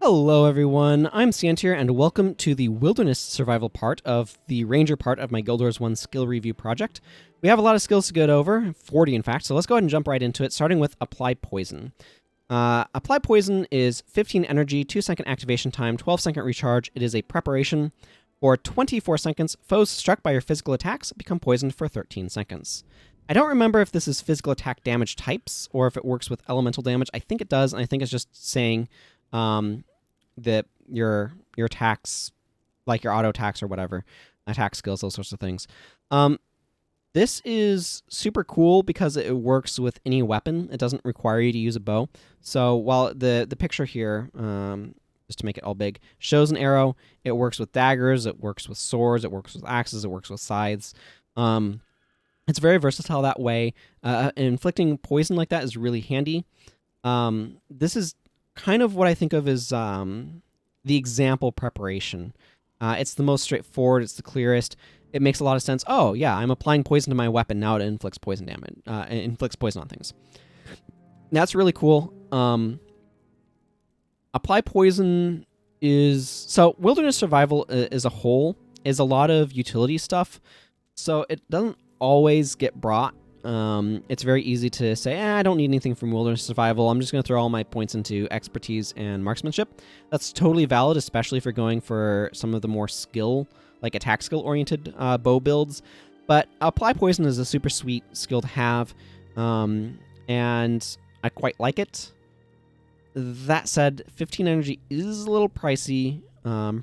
Hello everyone, I'm Santier and welcome to the Wilderness Survival part of the Ranger part of my Guild Wars 1 skill review project. We have a lot of skills to go over, 40 in fact, so let's go ahead and jump right into it, starting with Apply Poison. Apply Poison is 15 energy, 2-second activation time, 12-second recharge. It is a preparation. For 24 seconds, foes struck by your physical attacks become poisoned for 13 seconds. I don't remember if this is physical attack damage types or if it works with elemental damage. I think it does, and I think it's just saying that your attacks, like your auto attacks or whatever, attack skills, those sorts of things. This is super cool because it works with any weapon. It doesn't require you to use a bow. So while the picture here, just to make it all big, shows an arrow, it works with daggers, it works with swords, it works with axes, it works with scythes. It's very versatile that way. Inflicting poison like that is really handy. This is kind of what I think of as the example preparation. It's the most straightforward. It's the clearest. It makes a lot of sense. Oh, yeah, I'm applying poison to my weapon. Now it inflicts poison damage. It inflicts poison on things. That's really cool. Apply Poison is... So, Wilderness Survival as a whole is a lot of utility stuff. So, it doesn't always get brought. It's very easy to say, I don't need anything from Wilderness Survival. I'm just going to throw all my points into expertise and marksmanship. That's totally valid, especially if you're going for some of the more skill, like attack skill-oriented bow builds. But Apply Poison is a super sweet skill to have, and I quite like it. That said, 15 energy is a little pricey.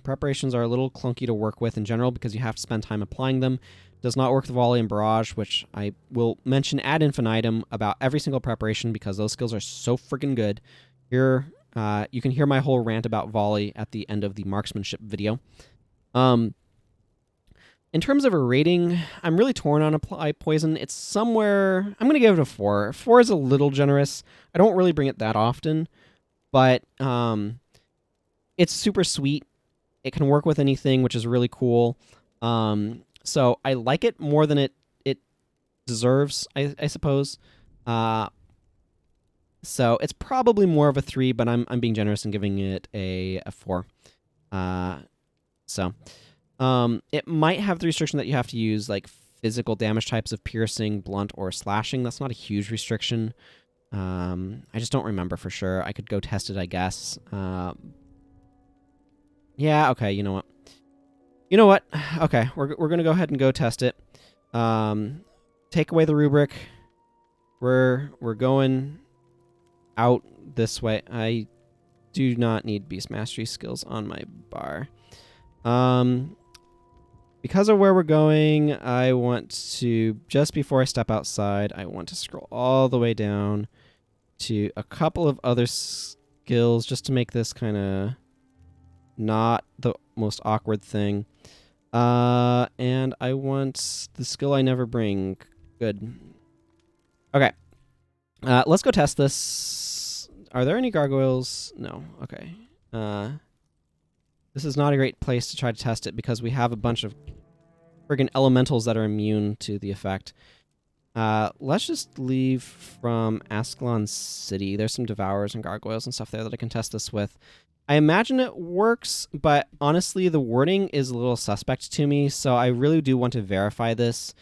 Preparations are a little clunky to work with in general because you have to spend time applying them. Does not work with Volley and Barrage, which I will mention ad infinitum about every single preparation because those skills are so freaking good. Here, you can hear my whole rant about Volley at the end of the marksmanship video. In terms of a rating, I'm really torn on Apply Poison. It's somewhere... I'm going to give it a 4. 4 is a little generous. I don't really bring it that often, but it's super sweet. It can work with anything, which is really cool. So I like it more than it deserves, I suppose. So it's probably more of a 3, but I'm being generous and giving it a 4. It might have the restriction that you have to use like physical damage types of piercing, blunt, or slashing. That's not a huge restriction. I just don't remember for sure. I could go test it, I guess. Yeah, okay, you know what? You know what? Okay, we're going to go ahead and go test it. Take away the rubric. We're going out this way. I do not need Beast Mastery skills on my bar. Because of where we're going, I want to, just before I step outside, I want to scroll all the way down to a couple of other skills just to make this kind of not the most awkward thing. And I want the skill I never bring. Good. Okay. Let's go test this. Are there any gargoyles? No. Okay. This is not a great place to try to test it because we have a bunch of friggin' elementals that are immune to the effect. Let's just leave from Ascalon City. There's some Devourers and Gargoyles and stuff there that I can test this with. I imagine it works, but honestly, the wording is a little suspect to me, so I really do want to verify this.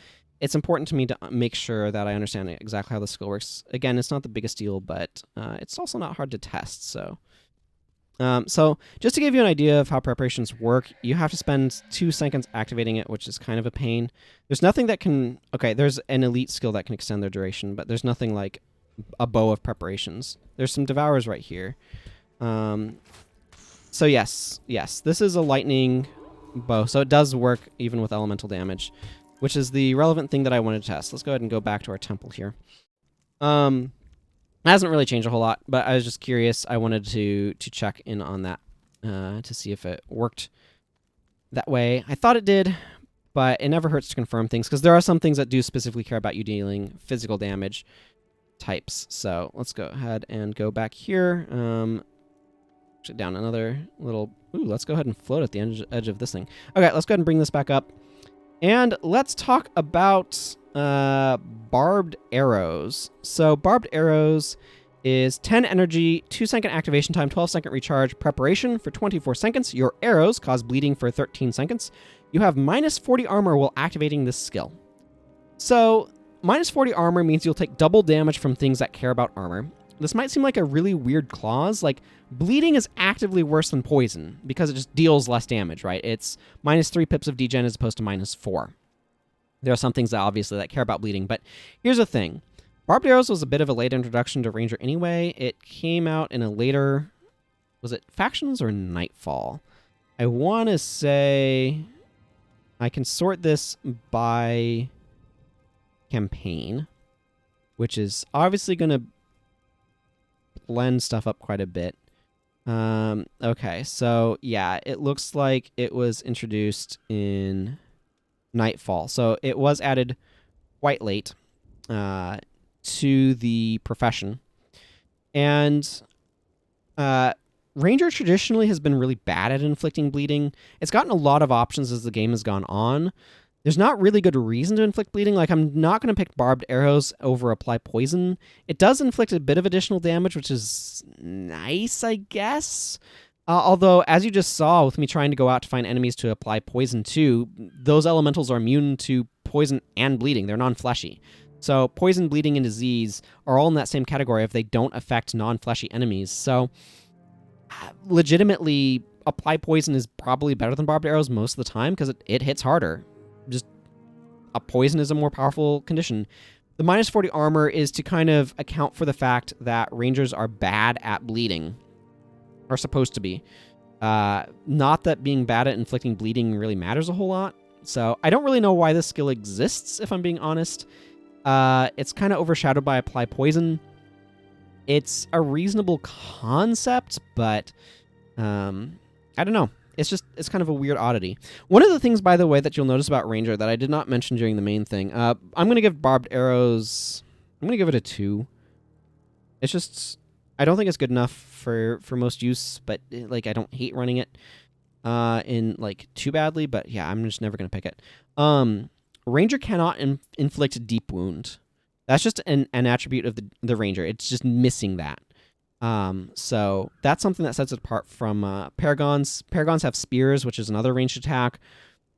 It's important to me to make sure that I understand exactly how the skill works. Again, it's not the biggest deal, but it's also not hard to test, so... So, just to give you an idea of how preparations work, you have to spend 2 seconds activating it, which is kind of a pain. There's nothing that can... Okay, there's an elite skill that can extend their duration, but there's nothing like a bow of preparations. There's some Devourers right here. So yes, this is a lightning bow, so it does work even with elemental damage, which is the relevant thing that I wanted to test. Let's go ahead and go back to our temple here. It hasn't really changed a whole lot, but I was just curious. I wanted to check in on that to see if it worked that way. I thought it did, but it never hurts to confirm things, because there are some things that do specifically care about you dealing physical damage types. So let's go ahead and go back here. Down another little... Ooh, let's go ahead and float at the edge of this thing. Okay, let's go ahead and bring this back up. And let's talk about barbed arrows. So barbed arrows is 10 energy, 2-second activation time, 12-second recharge, preparation for 24 seconds. Your arrows cause bleeding for 13 seconds. You have minus 40 armor while activating this skill. So, minus 40 armor means you'll take double damage from things that care about armor. This might seem like a really weird clause. Like, bleeding is actively worse than poison because it just deals less damage, right? It's minus 3 pips of degen as opposed to minus 4. There are some things that obviously that care about bleeding, but here's the thing. Barbed Arrows was a bit of a late introduction to Ranger anyway. It came out in a later... Was it Factions or Nightfall? I want to say... I can sort this by campaign, which is obviously going to blend stuff up quite a bit. Okay, so yeah, it looks like it was introduced in Nightfall. So it was added quite late to the profession. And Ranger traditionally has been really bad at inflicting bleeding. It's gotten a lot of options as the game has gone on. There's not really good reason to inflict bleeding. Like, I'm not going to pick Barbed Arrows over Apply Poison. It does inflict a bit of additional damage, which is nice, I guess. Although, as you just saw with me trying to go out to find enemies to apply poison to, those elementals are immune to poison and bleeding. They're non-fleshy. So poison, bleeding, and disease are all in that same category if they don't affect non-fleshy enemies. So legitimately, apply poison is probably better than Barbed Arrows most of the time because it hits harder. Just a poison is a more powerful condition. The minus 40 armor is to kind of account for the fact that Rangers are bad at bleeding. Are supposed to be. Not that being bad at inflicting bleeding really matters a whole lot. So I don't really know why this skill exists, if I'm being honest. It's kind of overshadowed by Apply Poison. It's a reasonable concept, but I don't know. It's kind of a weird oddity. One of the things, by the way, that you'll notice about Ranger that I did not mention during the main thing, I'm going to give Barbed Arrows... I'm going to give it a 2. It's just... I don't think it's good enough for most use, but like I don't hate running it in like too badly, but yeah, I'm just never going to pick it. Ranger cannot inflict Deep Wound. That's just an attribute of the Ranger. It's just missing that. So that's something that sets it apart from Paragons. Paragons have Spears, which is another ranged attack.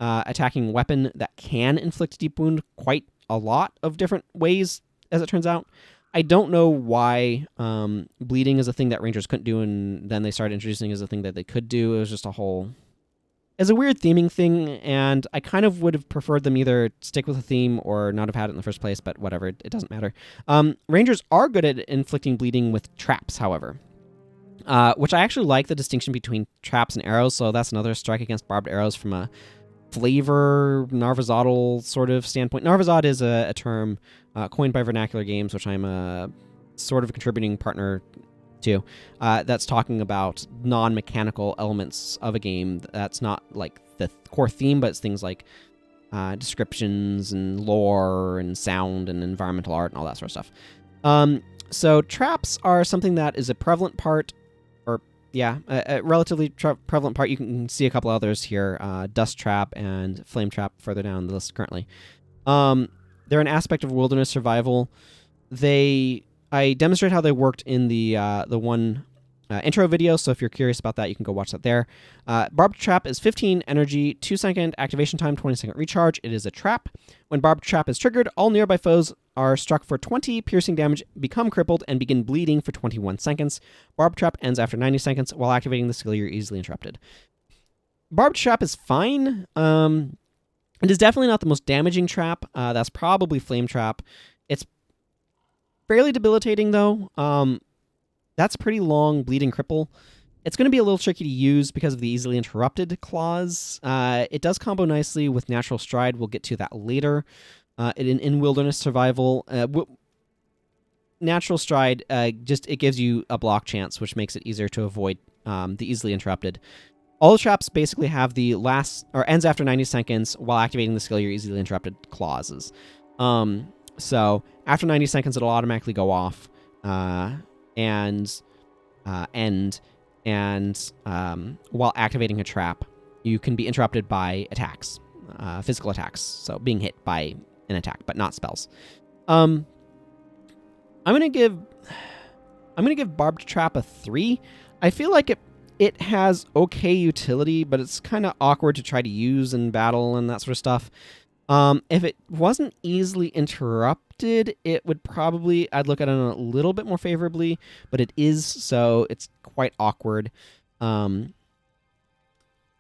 Attacking weapon that can inflict Deep Wound quite a lot of different ways, as it turns out. I don't know why bleeding is a thing that Rangers couldn't do, and then they started introducing as a thing that they could do. It was just a whole... It's a weird theming thing, and I kind of would have preferred them either stick with a theme or not have had it in the first place, but whatever, it doesn't matter. Rangers are good at inflicting bleeding with traps, however, which I actually like the distinction between traps and arrows, so that's another strike against Barbed Arrows from a flavor, Narvazodal sort of standpoint. Narvazod is a term coined by Vernacular Games, which I'm a sort of contributing partner to, that's talking about non-mechanical elements of a game. That's not like the core theme, but it's things like descriptions and lore and sound and environmental art and all that sort of stuff. So traps are something that is a prevalent part, or yeah, a relatively prevalent part. You can see a couple others here, Dust Trap and Flame Trap further down the list currently. They're an aspect of wilderness survival. I demonstrate how they worked in the one intro video, so if you're curious about that, you can go watch that there. Barbed Trap is 15 energy, 2-second activation time, 20-second recharge. It is a trap. When Barbed Trap is triggered, all nearby foes are struck for 20 piercing damage, become crippled, and begin bleeding for 21 seconds. Barbed Trap ends after 90 seconds. While activating the skill, you're easily interrupted. Barbed Trap is fine. It is definitely not the most damaging trap. That's probably Flame Trap. It's fairly debilitating, though. That's a pretty long bleeding cripple. It's going to be a little tricky to use because of the easily interrupted clause. It does combo nicely with Natural Stride. We'll get to that later. In Wilderness Survival, Natural Stride, it gives you a block chance, which makes it easier to avoid the easily interrupted. All the traps basically have the ends after 90 seconds while activating the skill you're easily interrupted clauses. So after 90 seconds, it'll automatically go off and end. And while activating a trap, you can be interrupted by attacks, physical attacks. So being hit by an attack, but not spells. I'm going to give I'm going to give Barbed Trap a 3. I feel like it has okay utility, but it's kind of awkward to try to use in battle and that sort of stuff. If it wasn't easily interrupted, it would probably, I'd look at it a little bit more favorably, but it is, so it's quite awkward.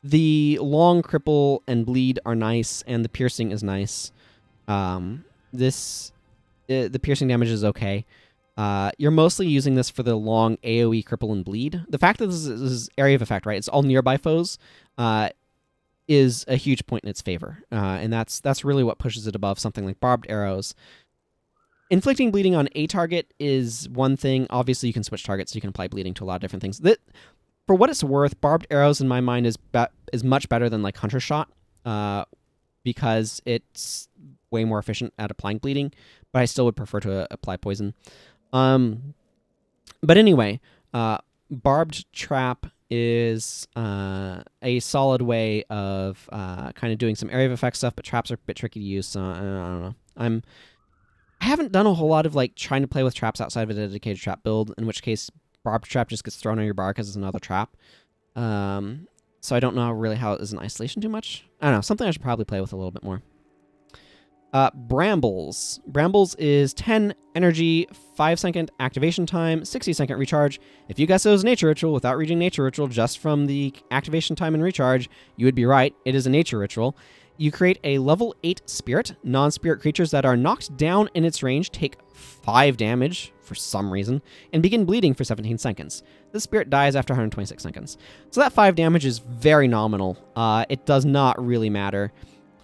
The long cripple and bleed are nice, and the piercing is nice. The piercing damage is okay. You're mostly using this for the long AoE cripple and bleed. The fact that this is area of effect, right? It's all nearby foes, is a huge point in its favor, and that's really what pushes it above something like barbed arrows. Inflicting bleeding on a target is one thing. Obviously, you can switch targets, so you can apply bleeding to a lot of different things. For what it's worth, barbed arrows in my mind is much better than like hunter shot, because it's way more efficient at applying bleeding. But I still would prefer to apply poison. But anyway, barbed trap is a solid way of kind of doing some area of effect stuff, but traps are a bit tricky to use, so I don't know. I haven't done a whole lot of like trying to play with traps outside of a dedicated trap build, in which case barbed trap just gets thrown on your bar because it's another trap. So I don't know really how it is in isolation too much. I don't know, something I should probably play with a little bit more. Brambles. Brambles is 10 energy, 5-second activation time, 60-second recharge. If you guessed it was Nature Ritual without reading Nature Ritual just from the activation time and recharge, you would be right. It is a Nature Ritual. You create a level 8 spirit. Non-spirit creatures that are knocked down in its range take 5 damage for some reason and begin bleeding for 17 seconds. The spirit dies after 126 seconds. So that 5 damage is very nominal. It does not really matter.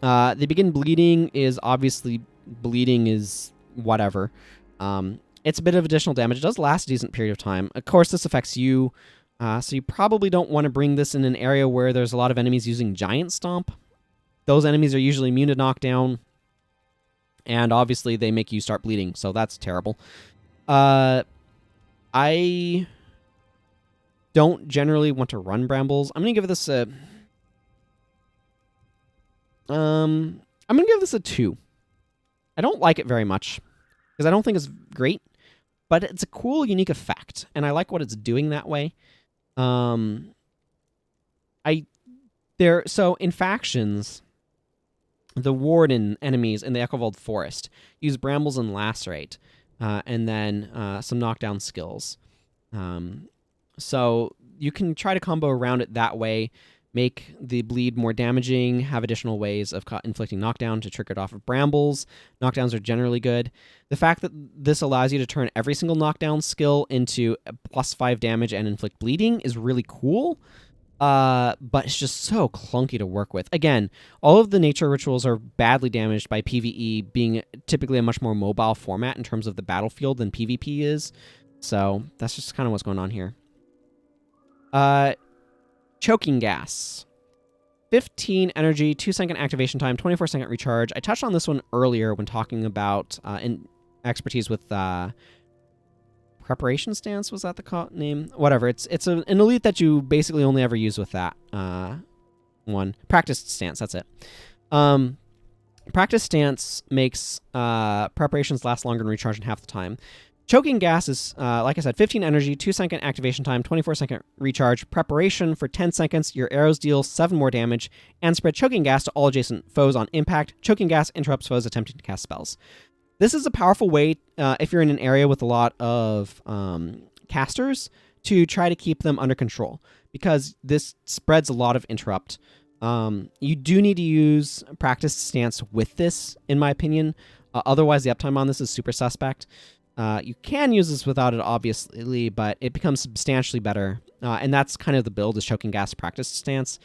They begin bleeding is obviously bleeding is whatever. It's a bit of additional damage. It does last a decent period of time. Of course, this affects you, so you probably don't want to bring this in an area where there's a lot of enemies using Giant Stomp. Those enemies are usually immune to knockdown, and obviously they make you start bleeding, so that's terrible. I don't generally want to run Brambles. I'm going to give this a... I'm going to give this a 2. I don't like it very much, because I don't think it's great, but it's a cool, unique effect, and I like what it's doing that way. So in factions, the Warden enemies in the Echovold Forest use Brambles and Lacerate, and then some knockdown skills. So you can try to combo around it that way, make the bleed more damaging, have additional ways of inflicting knockdown to trigger it off of Brambles. Knockdowns are generally good. The fact that this allows you to turn every single knockdown skill into +5 damage and inflict bleeding is really cool, but it's just so clunky to work with. Again, all of the nature rituals are badly damaged by PvE being typically a much more mobile format in terms of the battlefield than PvP is, so that's just kind of what's going on here. Choking Gas. 15 energy, 2-second activation time, 24-second recharge. I touched on this one earlier when talking about expertise with Preparation Stance. Was that the name? Whatever. It's an elite that you basically only ever use with that one. Practiced Stance. That's it. Practice Stance makes preparations last longer and recharge in half the time. Choking Gas is, like I said, 15 energy, 2-second activation time, 24-second recharge, preparation for 10 seconds, your arrows deal 7 more damage, and spread Choking Gas to all adjacent foes on impact. Choking Gas interrupts foes attempting to cast spells. This is a powerful way, if you're in an area with a lot of casters, to try to keep them under control, because this spreads a lot of interrupt. You do need to use Practice Stance with this, in my opinion. Otherwise, the uptime on this is super suspect. You can use this without it, obviously, but it becomes substantially better. And that's kind of the build, is Choking Gas Practice Stance.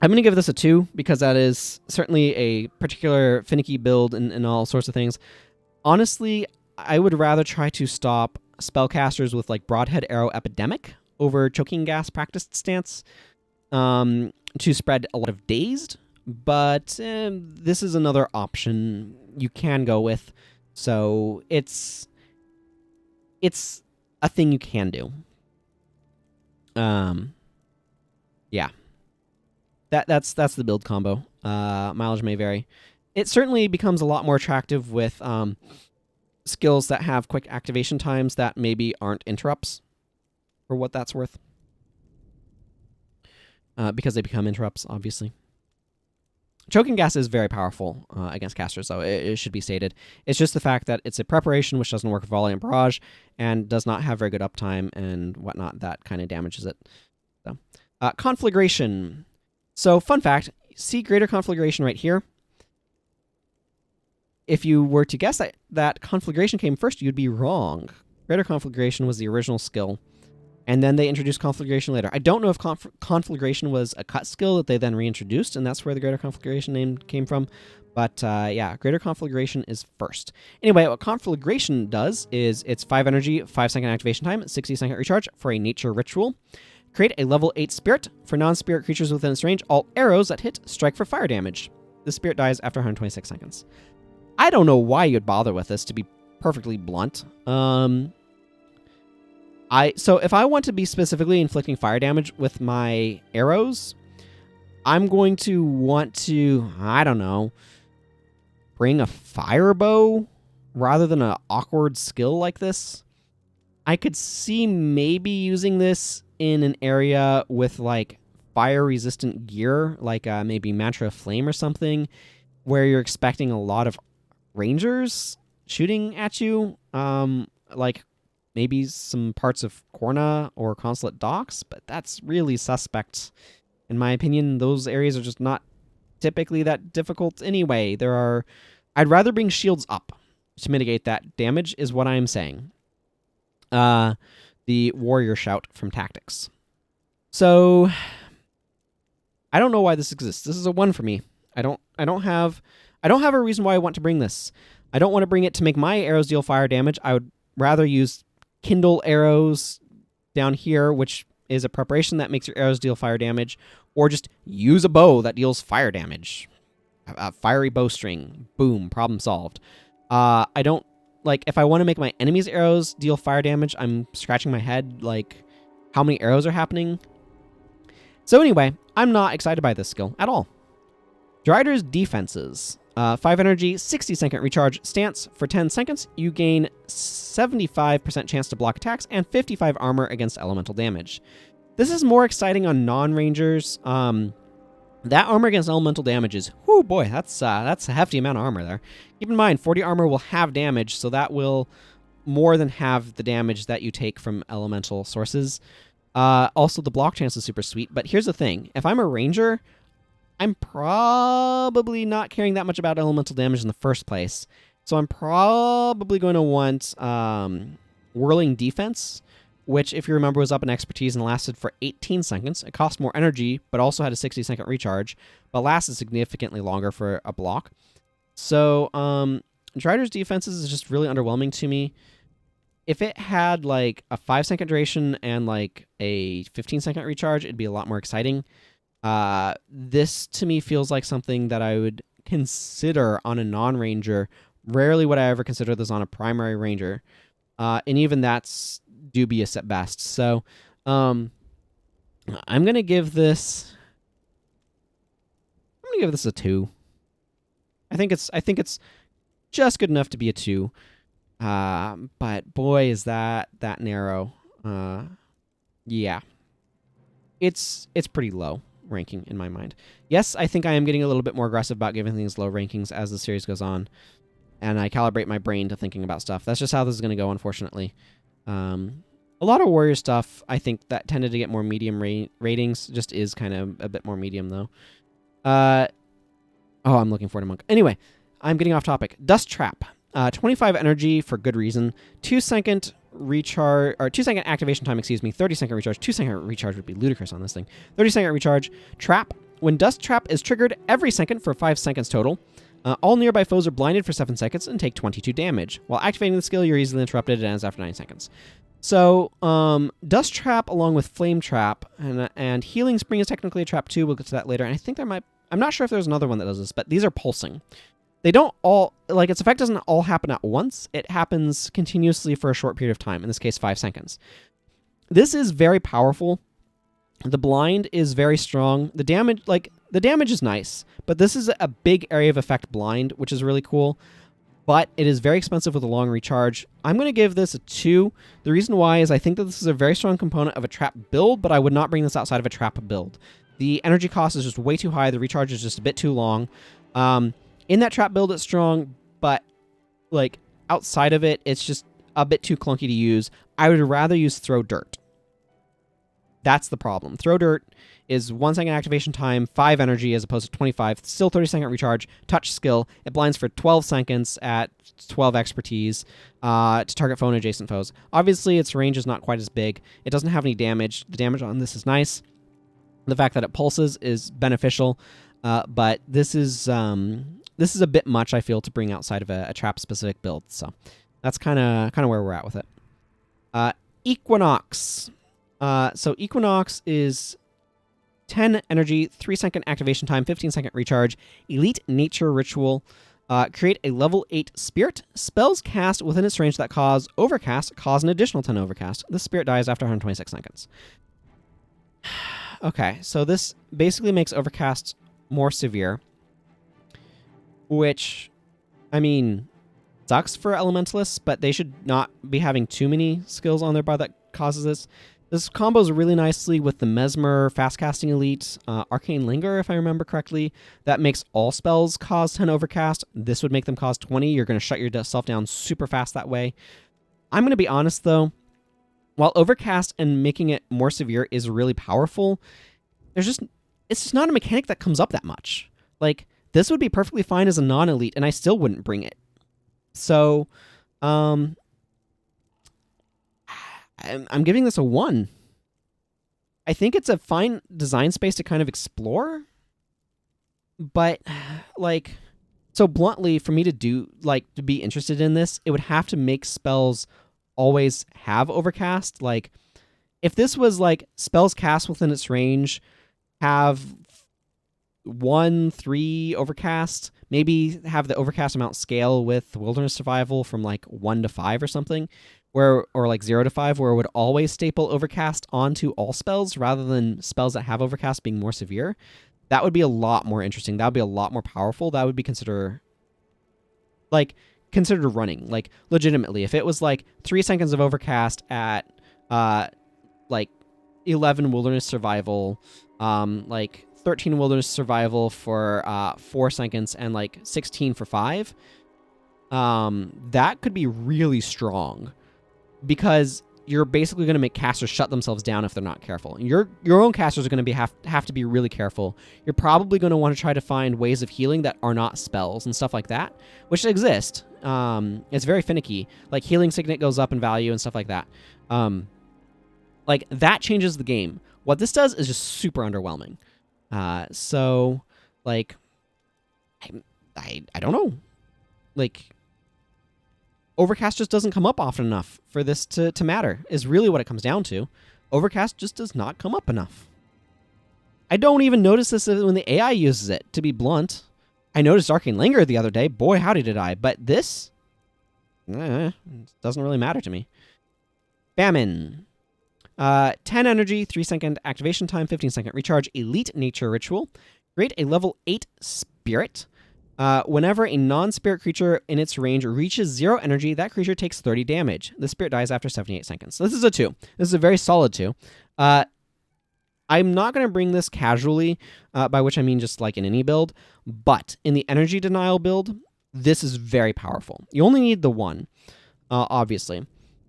I'm going to give this a 2, because that is certainly a particular finicky build and all sorts of things. Honestly, I would rather try to stop spellcasters with like Broadhead Arrow Epidemic over Choking Gas Practice Stance to spread a lot of Dazed, but this is another option you can go with. So it's a thing you can do. Yeah. That's the build combo. Mileage may vary. It certainly becomes a lot more attractive with skills that have quick activation times that maybe aren't interrupts, for what that's worth. Because they become interrupts, obviously. Choking Gas is very powerful against casters, though. It should be stated. It's just the fact that it's a preparation, which doesn't work with Volley and Barrage, and does not have very good uptime and whatnot. That kind of damages it. So, Conflagration. So, fun fact, see Greater Conflagration right here. If you were to guess that Conflagration came first, you'd be wrong. Greater Conflagration was the original skill, and then they introduced Conflagration later. I don't know if Conflagration was a cut skill that they then reintroduced, and that's where the Greater Conflagration name came from. But yeah, Greater Conflagration is first. Anyway, what Conflagration does is it's 5 energy, 5-second activation time, 60-second recharge for a nature ritual. Create a level 8 spirit. For non-spirit creatures within its range, all arrows that hit strike for fire damage. The spirit dies after 126 seconds. I don't know why you'd bother with this, to be perfectly blunt. So if I want to be specifically inflicting fire damage with my arrows, I'm going to want to, I don't know, bring a fire bow rather than an awkward skill like this. I could see maybe using this in an area with like fire-resistant gear, like maybe Mantra of Flame or something, where you're expecting a lot of rangers shooting at you, like maybe some parts of Korna or Consulate Docks, but that's really suspect. In my opinion, those areas are just not typically that difficult anyway. I'd rather bring shields up to mitigate that damage, is what I'm saying. The Warrior Shout from Tactics. So, I don't know why this exists. This is a 1 for me. I don't have a reason why I want to bring this. I don't want to bring it to make my arrows deal fire damage. I would rather use Kindle arrows down here, which is a preparation that makes your arrows deal fire damage, or just use a bow that deals fire damage. A fiery bowstring. Boom. Problem solved. I don't, like, if I want to make my enemy's arrows deal fire damage, I'm scratching my head, like, how many arrows are happening? So anyway, I'm not excited by this skill at all. Drider's Defenses. 5 energy, 60-second recharge stance. For 10 seconds, you gain 75% chance to block attacks and 55 armor against elemental damage. This is more exciting on non-rangers. That armor against elemental damage is, whoo boy, that's a hefty amount of armor there. Keep in mind, 40 armor will have damage, so that will more than have the damage that you take from elemental sources. Also, the block chance is super sweet, but here's the thing. If I'm a ranger, I'm probably not caring that much about elemental damage in the first place. So I'm probably going to want Whirling Defense, which, if you remember, was up in expertise and lasted for 18 seconds. It cost more energy, but also had a 60-second recharge, but lasted significantly longer for a block. So Drider's Defenses is just really underwhelming to me. If it had like a 5-second duration and like a 15-second recharge, it'd be a lot more exciting. This to me feels like something that I would consider on a non-ranger. Rarely would I ever consider this on a primary ranger. And even that's dubious at best. So, I'm going to give this a 2. I think it's just good enough to be a 2. But boy, is that narrow. Yeah. It's pretty low ranking in my mind. Yes, I think I am getting a little bit more aggressive about giving things low rankings as the series goes on, and I calibrate my brain to thinking about stuff. That's just how this is going to go, unfortunately. A lot of Warrior stuff, I think, that tended to get more medium ratings, just is kind of a bit more medium, though. I'm looking forward to Monk. Anyway, I'm getting off topic. Dust Trap. 25 energy for good reason. 2-second recharge, or 2-second activation time, 30-second recharge. 2-second recharge would be ludicrous on this thing. 30-second recharge. Trap. When Dust Trap is triggered every second for 5 seconds total, all nearby foes are blinded for 7 seconds and take 22 damage. While activating the skill, you're easily interrupted. It ends after 9 seconds. So, Dust Trap along with Flame Trap and Healing Spring is technically a trap too. We'll get to that later. And I think I'm not sure if there's another one that does this, but these are pulsing. They don't all, like, its effect doesn't all happen at once. It happens continuously for a short period of time, in this case 5 seconds. This is very powerful. The blind is very strong. The damage is nice, but this is a big area of effect blind, which is really cool. but it is very expensive with a long recharge. I'm going to give this a 2. The reason why is I think that this is a very strong component of a trap build, but I would not bring this outside of a trap build. The energy cost is just way too high. The recharge is just a bit too long. In that trap build, it's strong, but like outside of it, it's just a bit too clunky to use. I would rather use Throw Dirt. That's the problem. Throw Dirt is 1 second activation time, 5 energy as opposed to 25, still 30-second recharge, touch skill. It blinds for 12 seconds at 12 expertise to target foe and adjacent foes. Obviously, its range is not quite as big. It doesn't have any damage. The damage on this is nice. The fact that it pulses is beneficial, but this is a bit much, I feel, to bring outside of a trap-specific build. So that's kind of where we're at with it. Equinox. So Equinox is 10 energy, 3-second activation time, 15-second recharge, elite nature ritual. Create a level 8 spirit. Spells cast within its range that cause overcast cause an additional 10 overcast. This spirit dies after 126 seconds. Okay, so this basically makes overcast more severe, which, I mean, sucks for elementalists, but they should not be having too many skills on their bar that causes this. This combos really nicely with the Mesmer fast casting elite, Arcane Linger, if I remember correctly. That makes all spells cause 10 overcast. This would make them cause 20. You're going to shut yourself down super fast that way. I'm going to be honest, though. While overcast and making it more severe is really powerful, it's just not a mechanic that comes up that much. Like, this would be perfectly fine as a non-elite, and I still wouldn't bring it. So, I'm giving this a 1. I think it's a fine design space to kind of explore, but, like, so bluntly, for me to be interested in this, it would have to make spells always have overcast. Like, if this was like spells cast within its range have 1, 3 overcast, maybe have the overcast amount scale with Wilderness Survival from like 1 to 5 or something, or like 0 to 5, where it would always staple overcast onto all spells rather than spells that have overcast being more severe. That would be a lot more interesting. That would be a lot more powerful. That would be considered running, like, legitimately. If it was like 3 seconds of overcast at like 11 Wilderness Survival, like 13 Wilderness Survival for 4 seconds, and like 16 for 5, that could be really strong, because you're basically going to make casters shut themselves down if they're not careful. Your own casters are going to have to be really careful. You're probably going to want to try to find ways of healing that are not spells and stuff like that, which exist. It's very finicky. Like, healing signet goes up in value and stuff like that. Like, that changes the game. What this does is just super underwhelming. So, like, I don't know. Like, overcast just doesn't come up often enough for this to matter, is really what it comes down to. Overcast just does not come up enough. I don't even notice this when the AI uses it, to be blunt. I noticed Arcane Linger the other day. Boy, howdy did I. But this doesn't really matter to me. Famine. 10 energy, 3-second activation time, 15-second recharge, elite nature ritual. Create a level 8 spirit. Whenever a non-spirit creature in its range reaches 0 energy, that creature takes 30 damage. The spirit dies after 78 seconds. So this is a 2. This is a very solid 2. I'm not going to bring this casually, by which I mean just like in any build, but in the energy denial build, this is very powerful. You only need the 1, obviously,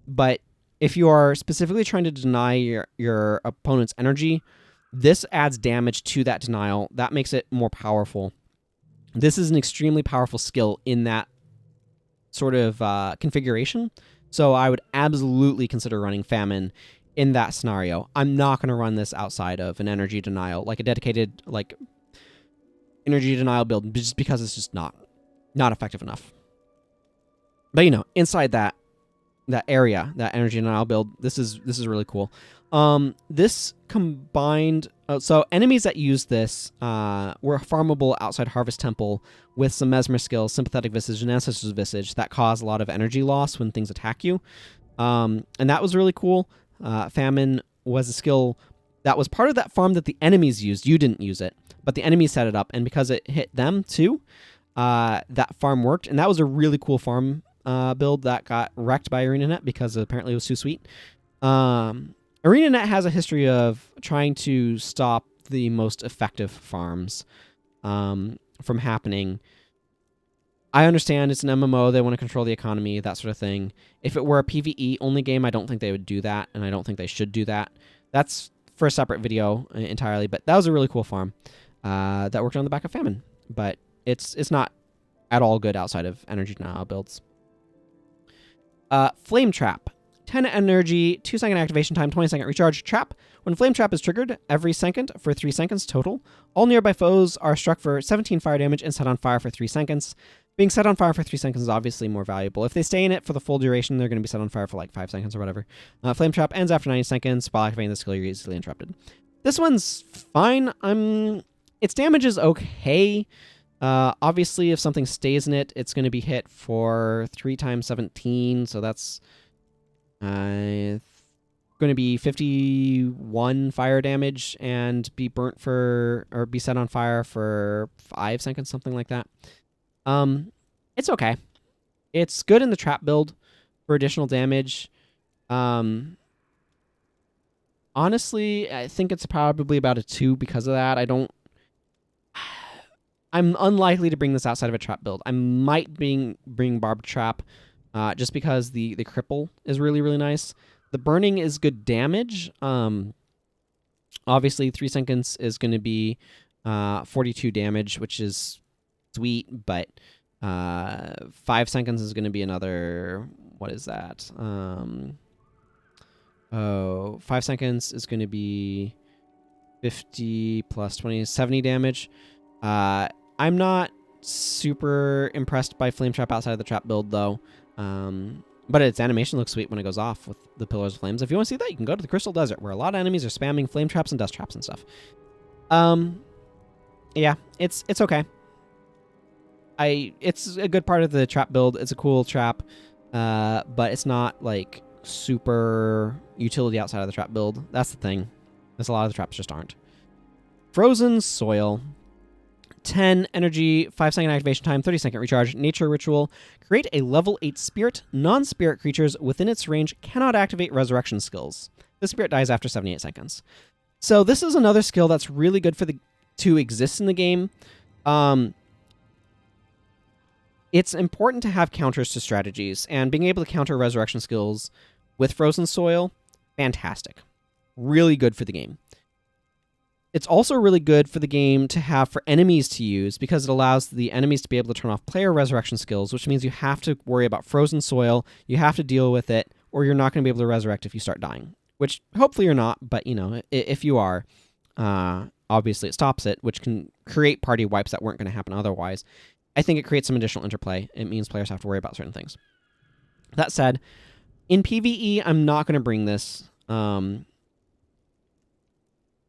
but if you are specifically trying to deny your opponent's energy, this adds damage to that denial. That makes it more powerful. This is an extremely powerful skill in that sort of configuration, so I would absolutely consider running Famine in that scenario. I'm not going to run this outside of an energy denial, like a dedicated like energy denial build, just because it's just not effective enough. But, you know, inside that area, that energy denial build, this is really cool. This combined, so enemies that use this were farmable outside Harvest Temple with some Mesmer skills, Sympathetic Visage and Ancestor's Visage, that cause a lot of energy loss when things attack you. And that was really cool. Famine was a skill that was part of that farm that the enemies used. You didn't use it, but the enemies set it up, and because it hit them too, that farm worked, and that was a really cool farm build that got wrecked by ArenaNet because apparently it was too sweet. ArenaNet has a history of trying to stop the most effective farms from happening. I understand it's an MMO, they want to control the economy, that sort of thing. If it were a PvE only game, I don't think they would do that, and I don't think they should do that. That's for a separate video entirely, but that was a really cool farm that worked on the back of Famine. But it's not at all good outside of energy denial builds. Flame Trap. 10 energy, 2-second activation time, 20-second recharge trap. When Flame Trap is triggered every second for 3 seconds total, all nearby foes are struck for 17 fire damage and set on fire for 3 seconds. Being set on fire for 3 seconds is obviously more valuable. If they stay in it for the full duration, they're going to be set on fire for like 5 seconds or whatever. Flame Trap ends after 90 seconds. While activating the skill, you're easily interrupted. This one's fine. Its damage is okay. Obviously, if something stays in it, it's going to be hit for 3 times 17, so that's going to be 51 fire damage and be burnt for, or be set on fire for 5 seconds, something like that. It's okay. It's good in the trap build for additional damage. Honestly, I think it's probably about a 2 because of that. I'm unlikely to bring this outside of a trap build. I might bring Barbed Trap just because the cripple is really, really nice. The burning is good damage. Obviously, 3 seconds is going to be 42 damage, which is sweet, but 5 seconds is going to be another... What is that? 5 seconds is going to be 50 plus 20, 70 damage. I'm not super impressed by Flame Trap outside of the trap build, though. But its animation looks sweet when it goes off with the Pillars of Flames. If you want to see that, you can go to the Crystal Desert, where a lot of enemies are spamming flame traps and dust traps and stuff. Yeah, it's okay. It's a good part of the trap build. It's a cool trap, but it's not like super utility outside of the trap build. That's the thing. There's a lot of the traps just aren't. Frozen Soil. 10 energy, 5-second activation time, 30-second recharge, nature ritual. Create a level 8 spirit. Non-spirit creatures within its range cannot activate resurrection skills. The spirit dies after 78 seconds. So this is another skill that's really good to exist in the game. It's important to have counters to strategies, and being able to counter resurrection skills with Frozen Soil, fantastic. Really good for the game. It's also really good for the game to have for enemies to use because it allows the enemies to be able to turn off player resurrection skills, which means you have to worry about Frozen Soil, you have to deal with it, or you're not going to be able to resurrect if you start dying. Which, hopefully you're not, but, you know, if you are, obviously it stops it, which can create party wipes that weren't going to happen otherwise. I think it creates some additional interplay. It means players have to worry about certain things. That said, in PvE, I'm not going to bring this.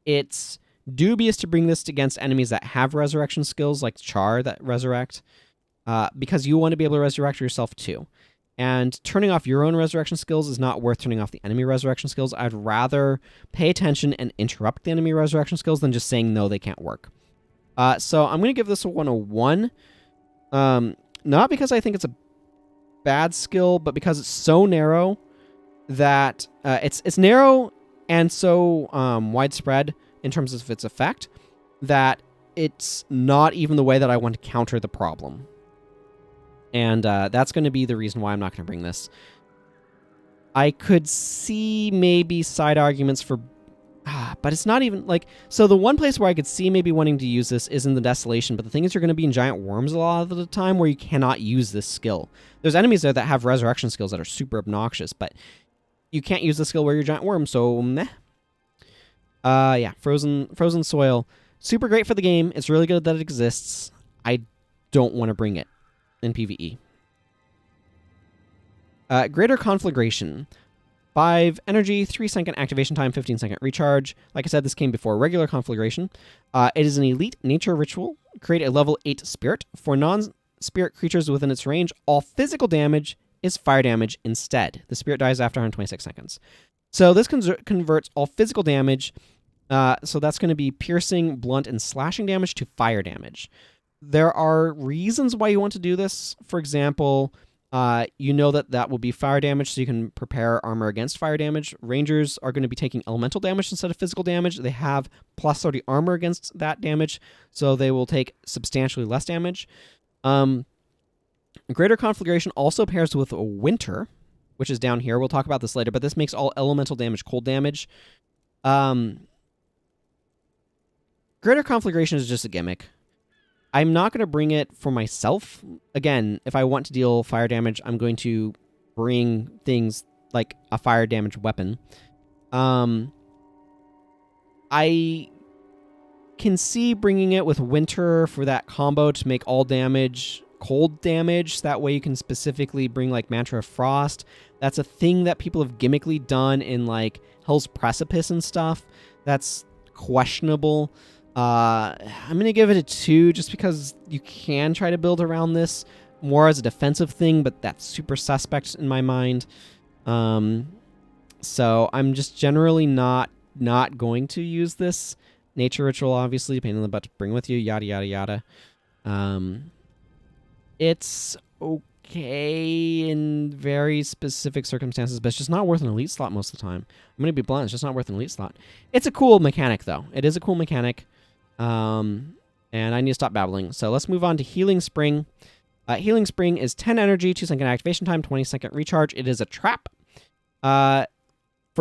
It's dubious to bring this against enemies that have resurrection skills, like Char that resurrect, because you want to be able to resurrect yourself too. And turning off your own resurrection skills is not worth turning off the enemy resurrection skills. I'd rather pay attention and interrupt the enemy resurrection skills than just saying, no, they can't work. So I'm going to give this a 101. Not because I think it's a bad skill, but because it's so narrow that it's narrow and so widespread in terms of its effect that it's not even the way that I want to counter the problem. And that's going to be the reason why I'm not going to bring this. I could see maybe side arguments for... but it's not even like... So the one place where I could see maybe wanting to use this is in the Desolation, but the thing is you're going to be in Giant Worms a lot of the time where you cannot use this skill. There's enemies there that have resurrection skills that are super obnoxious, but you can't use the skill where you're Giant Worm, so meh. Yeah, Frozen Soil. Super great for the game. It's really good that it exists. I don't want to bring it in PvE. Greater Conflagration. 5 energy, 3-second activation time, 15-second recharge. Like I said, this came before regular Conflagration. It is an elite nature ritual. Create a level 8 spirit. For non-spirit creatures within its range, all physical damage is fire damage instead. The spirit dies after 126 seconds. So this converts all physical damage, so that's going to be piercing, blunt, and slashing damage to fire damage. There are reasons why you want to do this. For example, you know that will be fire damage, so you can prepare armor against fire damage. Rangers are going to be taking elemental damage instead of physical damage. They have plus 30 armor against that damage, so they will take substantially less damage. Greater Conflagration also pairs with Winter, which is down here. We'll talk about this later, but this makes all elemental damage cold damage. Greater Conflagration is just a gimmick. I'm not going to bring it for myself. Again, if I want to deal fire damage, I'm going to bring things like a fire damage weapon. I can see bringing it with Winter for that combo to make all damage cold damage. That way you can specifically bring like Mantra of Frost. That's a thing that people have gimmickly done in like Hell's Precipice and stuff. That's questionable. I'm going to give it a 2 just because you can try to build around this more as a defensive thing, but that's super suspect in my mind. So I'm just generally not going to use this. Nature Ritual, obviously, pain in the butt to bring with you, yada, yada, yada. It's okay in very specific circumstances, but it's just not worth an elite slot most of the time. I'm going to be blunt, it's just not worth an elite slot. It's a cool mechanic, though. It is a cool mechanic. And I need to stop babbling. So let's move on to Healing Spring. Healing Spring is 10 energy, 2-second activation time, 20-second recharge. It is a trap. For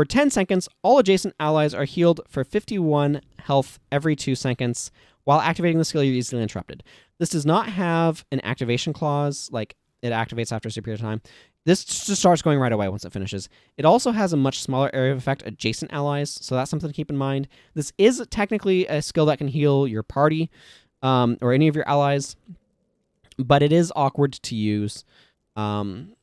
10 seconds, all adjacent allies are healed for 51 health every 2 seconds. While activating the skill, you're easily interrupted. This does not have an activation clause, like it activates after a certain period of time. This just starts going right away once it finishes. It also has a much smaller area of effect adjacent allies, so that's something to keep in mind. This is technically a skill that can heal your party or any of your allies, but it is awkward to use. It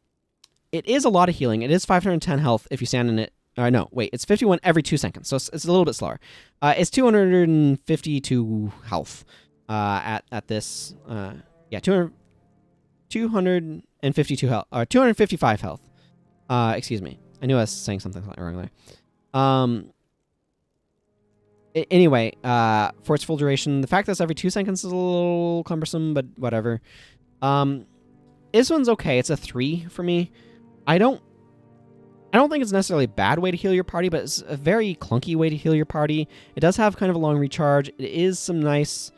is a lot of healing. It is 510 health if you stand in it. No, wait, it's 51 every 2 seconds, so it's a little bit slower. It's 252 health at this. Yeah, 252 health, or 255 health. Excuse me. I knew I was saying something slightly wrong there. Anyway, for its full duration, the fact that it's every 2 seconds is a little cumbersome, but whatever. This one's okay. It's a 3 for me. I don't think it's necessarily a bad way to heal your party, but it's a very clunky way to heal your party. It does have kind of a long recharge. It is some nice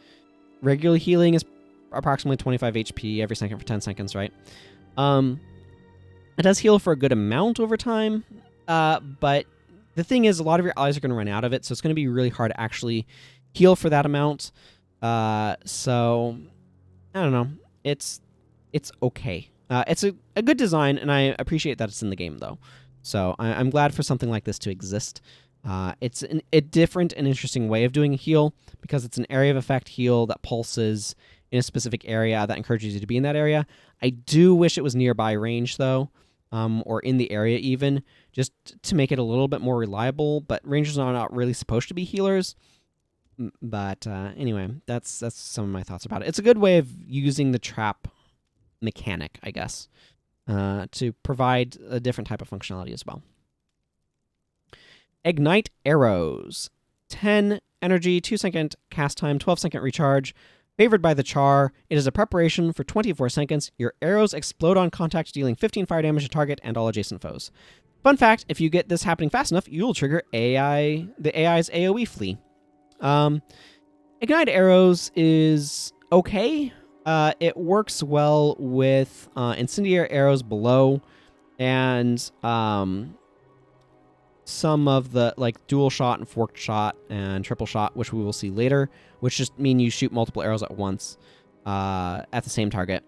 regular healing. Is approximately 25 HP every second for 10 seconds, right? It does heal for a good amount over time, but the thing is, a lot of your allies are going to run out of it, so it's going to be really hard to actually heal for that amount. So, I don't know. It's okay. It's a good design, and I appreciate that it's in the game, though. So I'm glad for something like this to exist. It's a different and interesting way of doing a heal, because it's an area of effect heal that pulses in a specific area that encourages you to be in that area. I do wish it was nearby range, though, or in the area even, just to make it a little bit more reliable, but rangers are not really supposed to be healers. But anyway, that's some of my thoughts about it. It's a good way of using the trap mechanic, I guess, to provide a different type of functionality as well. Ignite Arrows. 10 energy, 2-second cast time, 12-second recharge. Favored by the Char, it is a preparation for 24 seconds. Your arrows explode on contact, dealing 15 fire damage to target and all adjacent foes. Fun fact, if you get this happening fast enough, you'll trigger the AI's AoE flee. Ignite Arrows is okay. It works well with incendiary arrows below, and some of the like dual shot and forked shot and triple shot, which we will see later, which just mean you shoot multiple arrows at once at the same target.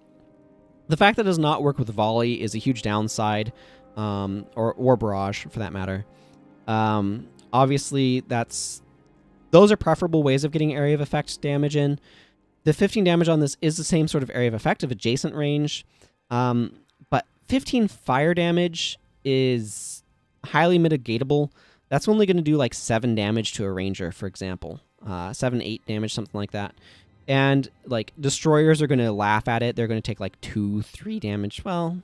The fact that it does not work with volley is a huge downside, or barrage for that matter. Obviously, those are preferable ways of getting area of effect damage in. The 15 damage on this is the same sort of area of effect of adjacent range, but 15 fire damage is highly mitigatable. That's only going to do like 7 damage to a ranger, for example. 7, 8 damage, something like that. And like destroyers are going to laugh at it. They're going to take like 2, 3 damage. Well,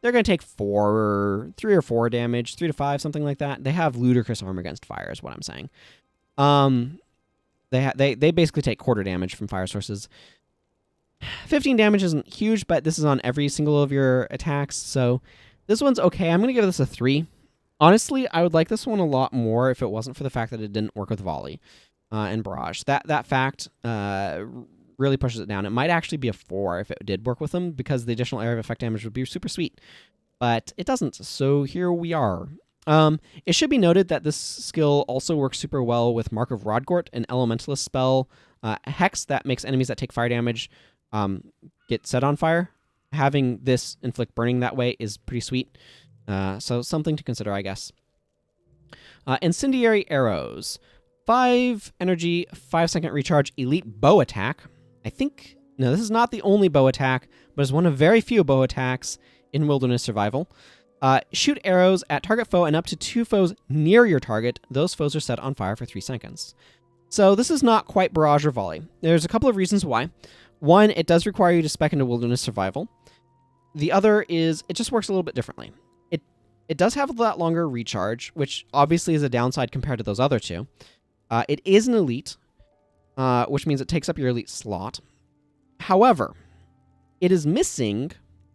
they're going to take 3 or 4 damage, 3 to 5, something like that. They have ludicrous armor against fire, is what I'm saying. They basically take quarter damage from fire sources. 15 damage isn't huge, but this is on every single of your attacks, so this one's okay. I'm going to give this a 3. Honestly, I would like this one a lot more if it wasn't for the fact that it didn't work with Volley and Barrage. That fact really pushes it down. It might actually be a 4 if it did work with them, because the additional area of effect damage would be super sweet. But it doesn't, so here we are. It should be noted that this skill also works super well with Mark of Rodgort, an elementalist spell, Hex that makes enemies that take fire damage get set on fire. Having this inflict burning that way is pretty sweet. So something to consider, I guess. Incendiary Arrows. 5 energy, 5-second recharge, elite bow attack. I think... No, this is not the only bow attack, but is one of very few bow attacks in Wilderness Survival. Shoot arrows at target foe and up to 2 foes near your target. Those foes are set on fire for 3 seconds. So this is not quite Barrage or Volley. There's a couple of reasons why. One, it does require you to spec into Wilderness Survival. The other is it just works a little bit differently. It does have a lot longer recharge, which obviously is a downside compared to those other two. It is an elite, which means it takes up your elite slot. However, it is missing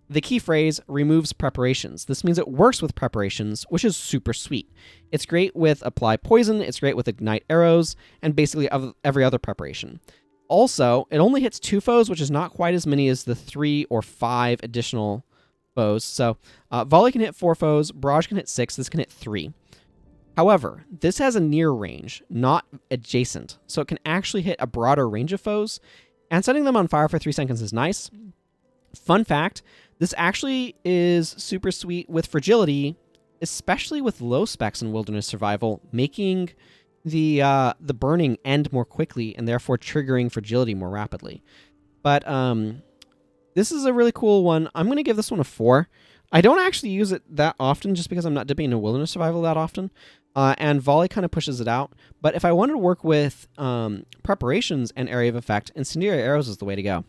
the key phrase removes preparations. This means it works with preparations, which is super sweet. It's great with apply poison, it's great with ignite arrows, and basically every other preparation. Also, it only hits 2 foes, which is not quite as many as the 3 or 5 additional foes. So Volley can hit 4 foes, Barrage can hit 6, this can hit 3. However, this has a near range, not adjacent, so it can actually hit a broader range of foes, and setting them on fire for 3 seconds is nice. Fun fact, this actually is super sweet with fragility, especially with low specs in Wilderness Survival, making the burning end more quickly and therefore triggering fragility more rapidly. But this is a really cool one. I'm going to give this one a 4. I don't actually use it that often just because I'm not dipping into Wilderness Survival that often. And Volley kind of pushes it out. But if I wanted to work with preparations and area of effect, Incendiary Arrows is the way to go.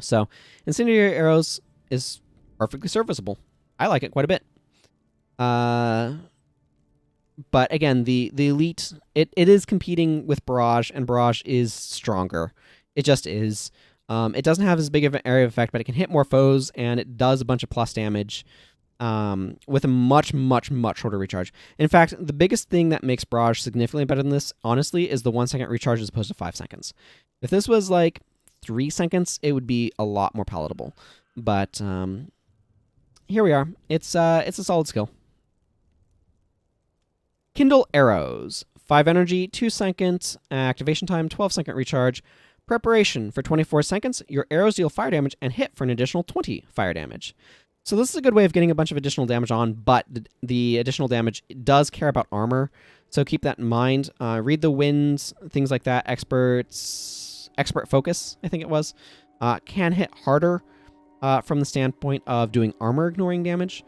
So Incendiary Arrows is perfectly serviceable. I like it quite a bit. But again, the elite, it is competing with Barrage, and Barrage is stronger. It just is. It doesn't have as big of an area of effect, but it can hit more foes, and it does a bunch of plus damage with a much, much, much shorter recharge. In fact, the biggest thing that makes Barrage significantly better than this, honestly, is the 1-second recharge as opposed to 5 seconds. If this was like 3 seconds, it would be a lot more palatable. But here we are. It's a solid skill. Kindle Arrows. 5 energy, 2 seconds, activation time, 12-second recharge. Preparation. For 24 seconds, your arrows deal fire damage and hit for an additional 20 fire damage. So this is a good way of getting a bunch of additional damage on, but the additional damage does care about armor, so keep that in mind. Read the winds, things like that. Expert Focus, I think it was, can hit harder from the standpoint of doing armor ignoring damage.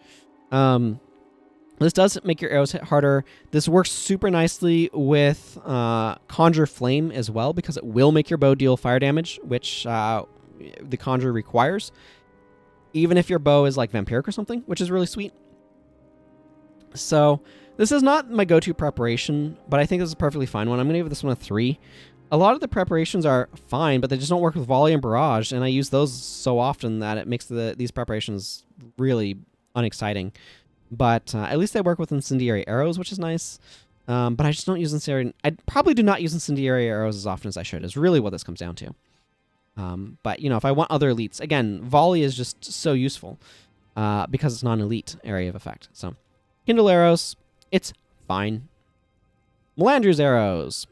This does make your arrows hit harder. This works super nicely with Conjure Flame as well, because it will make your bow deal fire damage, which the Conjure requires, even if your bow is like Vampiric or something, which is really sweet. So this is not my go-to preparation, but I think this is a perfectly fine one. I'm going to give this one a 3. A lot of the preparations are fine, but they just don't work with Volley and Barrage, and I use those so often that it makes these preparations really unexciting. But at least they work with Incendiary Arrows, which is nice. But I just don't use Incendiary... I probably do not use Incendiary Arrows as often as I should, is really what this comes down to. But, you know, if I want other elites... Again, Volley is just so useful because it's not an elite area of effect. So, Kindle Arrows, it's fine. Melandru's Arrows.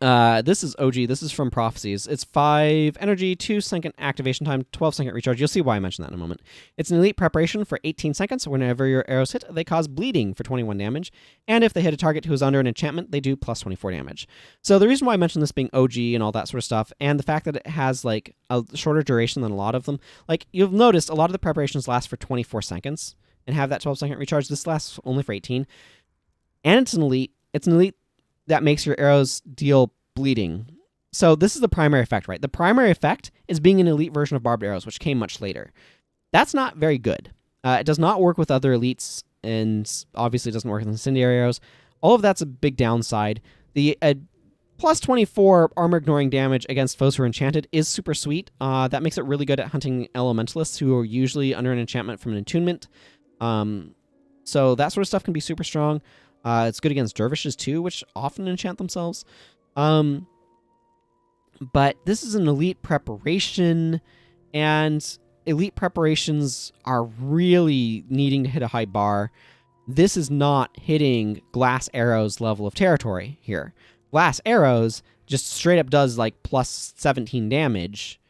This is OG. This is from Prophecies. It's 5 energy, 2-second activation time, 12-second recharge. You'll see why I mentioned that in a moment. It's an elite preparation for 18 seconds. Whenever your arrows hit, they cause bleeding for 21 damage. And if they hit a target who is under an enchantment, they do plus 24 damage. So the reason why I mentioned this being OG and all that sort of stuff, and the fact that it has like a shorter duration than a lot of them, like you've noticed a lot of the preparations last for 24 seconds and have that 12-second recharge. This lasts only for 18. And it's an elite. It's an elite that makes your arrows deal bleeding. So this is the primary effect, right? The primary effect is being an elite version of Barbed Arrows, which came much later. That's not very good. It does not work with other elites, and obviously doesn't work with Incendiary Arrows. All of that's a big downside. The Plus 24 armor ignoring damage against foes who are enchanted is super sweet. That makes it really good at hunting elementalists who are usually under an enchantment from an attunement. So that sort of stuff can be super strong. It's good against dervishes too, which often enchant themselves. But this is an elite preparation, and elite preparations are really needing to hit a high bar. This is not hitting Glass Arrow's level of territory here. Glass Arrows just straight up does like plus 17 damage,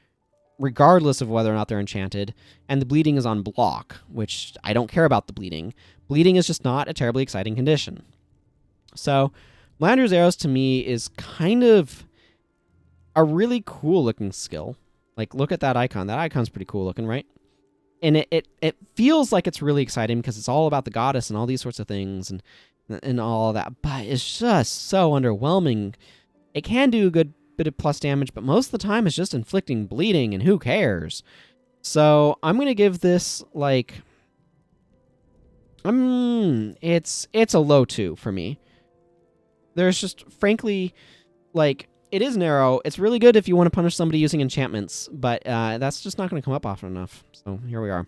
regardless of whether or not they're enchanted, and the bleeding is on block, which I don't care about the bleeding. Bleeding is just not a terribly exciting condition. So, Melander's Arrows to me is kind of a really cool looking skill. Like, look at that icon. That icon's pretty cool looking, right? And it feels like it's really exciting because it's all about the goddess and all these sorts of things and all of that, but it's just so underwhelming. It can do a good bit of plus damage, but most of the time it's just inflicting bleeding, and who cares? So I'm gonna give this like it's a low 2 for me. There's just frankly like it is narrow. It's really good if you want to punish somebody using enchantments, but that's just not going to come up often enough. So here we are.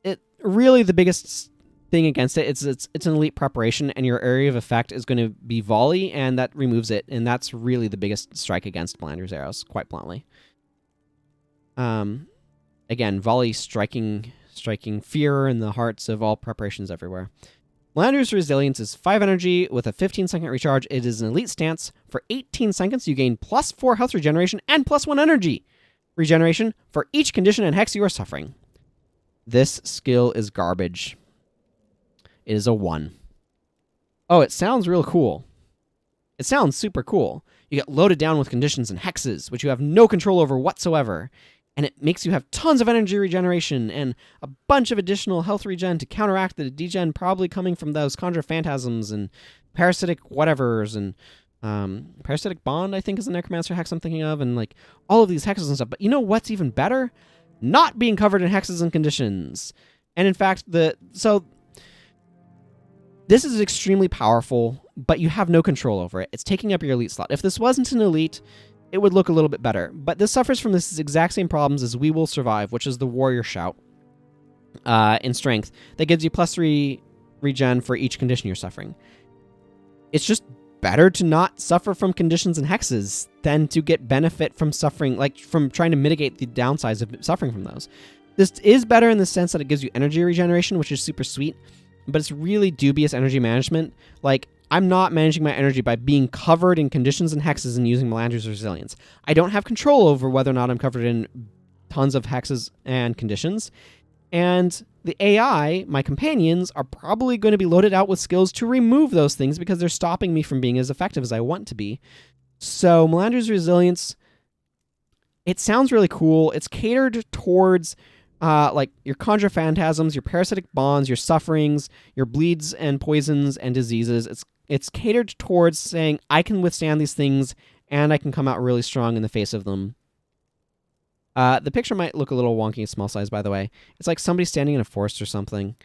It really the biggest thing against it. It's an elite preparation, and your area of effect is going to be volley, and that removes it, and that's really the biggest strike against Melander's Arrows, quite bluntly. Again, volley striking fear in the hearts of all preparations everywhere. Melander's Resilience is 5 energy with a 15-second recharge. It is an elite stance. For 18 seconds, you gain plus 4 health regeneration and plus 1 energy regeneration for each condition and hex you are suffering. This skill is garbage. It is a 1. Oh, it sounds real cool. It sounds super cool. You get loaded down with conditions and hexes, which you have no control over whatsoever. And it makes you have tons of energy regeneration and a bunch of additional health regen to counteract the degen probably coming from those Conjure Phantasms and Parasitic whatevers and Parasitic Bond, I think, is the Necromancer hex I'm thinking of, and like all of these hexes and stuff. But you know what's even better? Not being covered in hexes and conditions. And in fact, so this is extremely powerful, but you have no control over it. It's taking up your elite slot. If this wasn't an elite, it would look a little bit better. But this suffers from this exact same problems as We Will Survive, which is the Warrior Shout in strength. That gives you plus 3 regen for each condition you're suffering. It's just better to not suffer from conditions and hexes than to get benefit from suffering, like from trying to mitigate the downsides of suffering from those. This is better in the sense that it gives you energy regeneration, which is super sweet, but it's really dubious energy management. Like, I'm not managing my energy by being covered in conditions and hexes and using Melander's Resilience. I don't have control over whether or not I'm covered in tons of hexes and conditions. And the AI, my companions, are probably going to be loaded out with skills to remove those things because they're stopping me from being as effective as I want to be. So Melander's Resilience, it sounds really cool. It's catered towards like your Conjure Phantasms, your Parasitic Bonds, your Sufferings, your Bleeds and Poisons and Diseases. It's catered towards saying, I can withstand these things, and I can come out really strong in the face of them. The picture might look a little wonky small size, by the way. It's like somebody standing in a forest or something.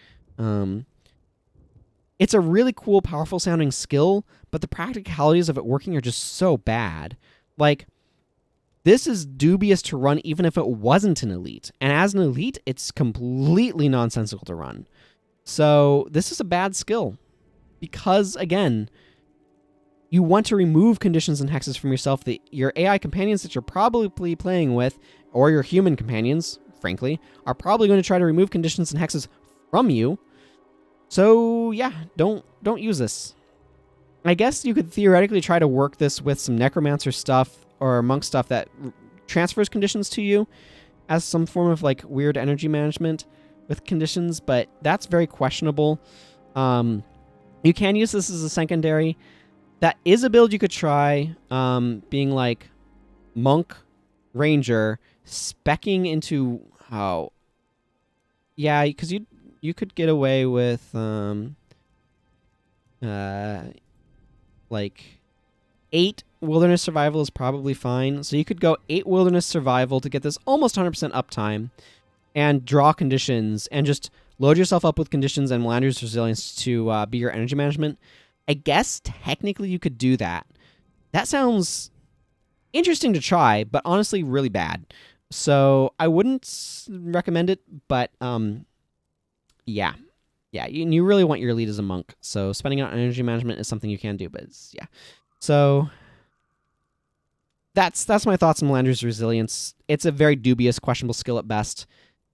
It's a really cool, powerful-sounding skill, but the practicalities of it working are just so bad. Like, this is dubious to run even if it wasn't an elite. And as an elite, it's completely nonsensical to run. So this is a bad skill. Because, again, you want to remove conditions and hexes from yourself that your AI companions that you're probably playing with, or your human companions, frankly, are probably going to try to remove conditions and hexes from you. So, yeah, don't use this. I guess you could theoretically try to work this with some Necromancer stuff or Monk stuff that transfers conditions to you as some form of, like, weird energy management with conditions, but that's very questionable. You can use this as a secondary. That is a build you could try, being like Monk, Ranger, speccing into... Oh. Yeah, because you could get away with, like, 8 Wilderness Survival is probably fine. So you could go 8 Wilderness Survival to get this almost 100% uptime and draw conditions and just Load yourself up with conditions and Melander's resilience to be your energy management. I guess technically you could do that. That sounds interesting to try, but honestly really bad. So I wouldn't recommend it, but yeah. Yeah, you really want your elite as a monk. So spending on energy management is something you can do, but yeah. So that's my thoughts on Melander's resilience. It's a very dubious, questionable skill at best.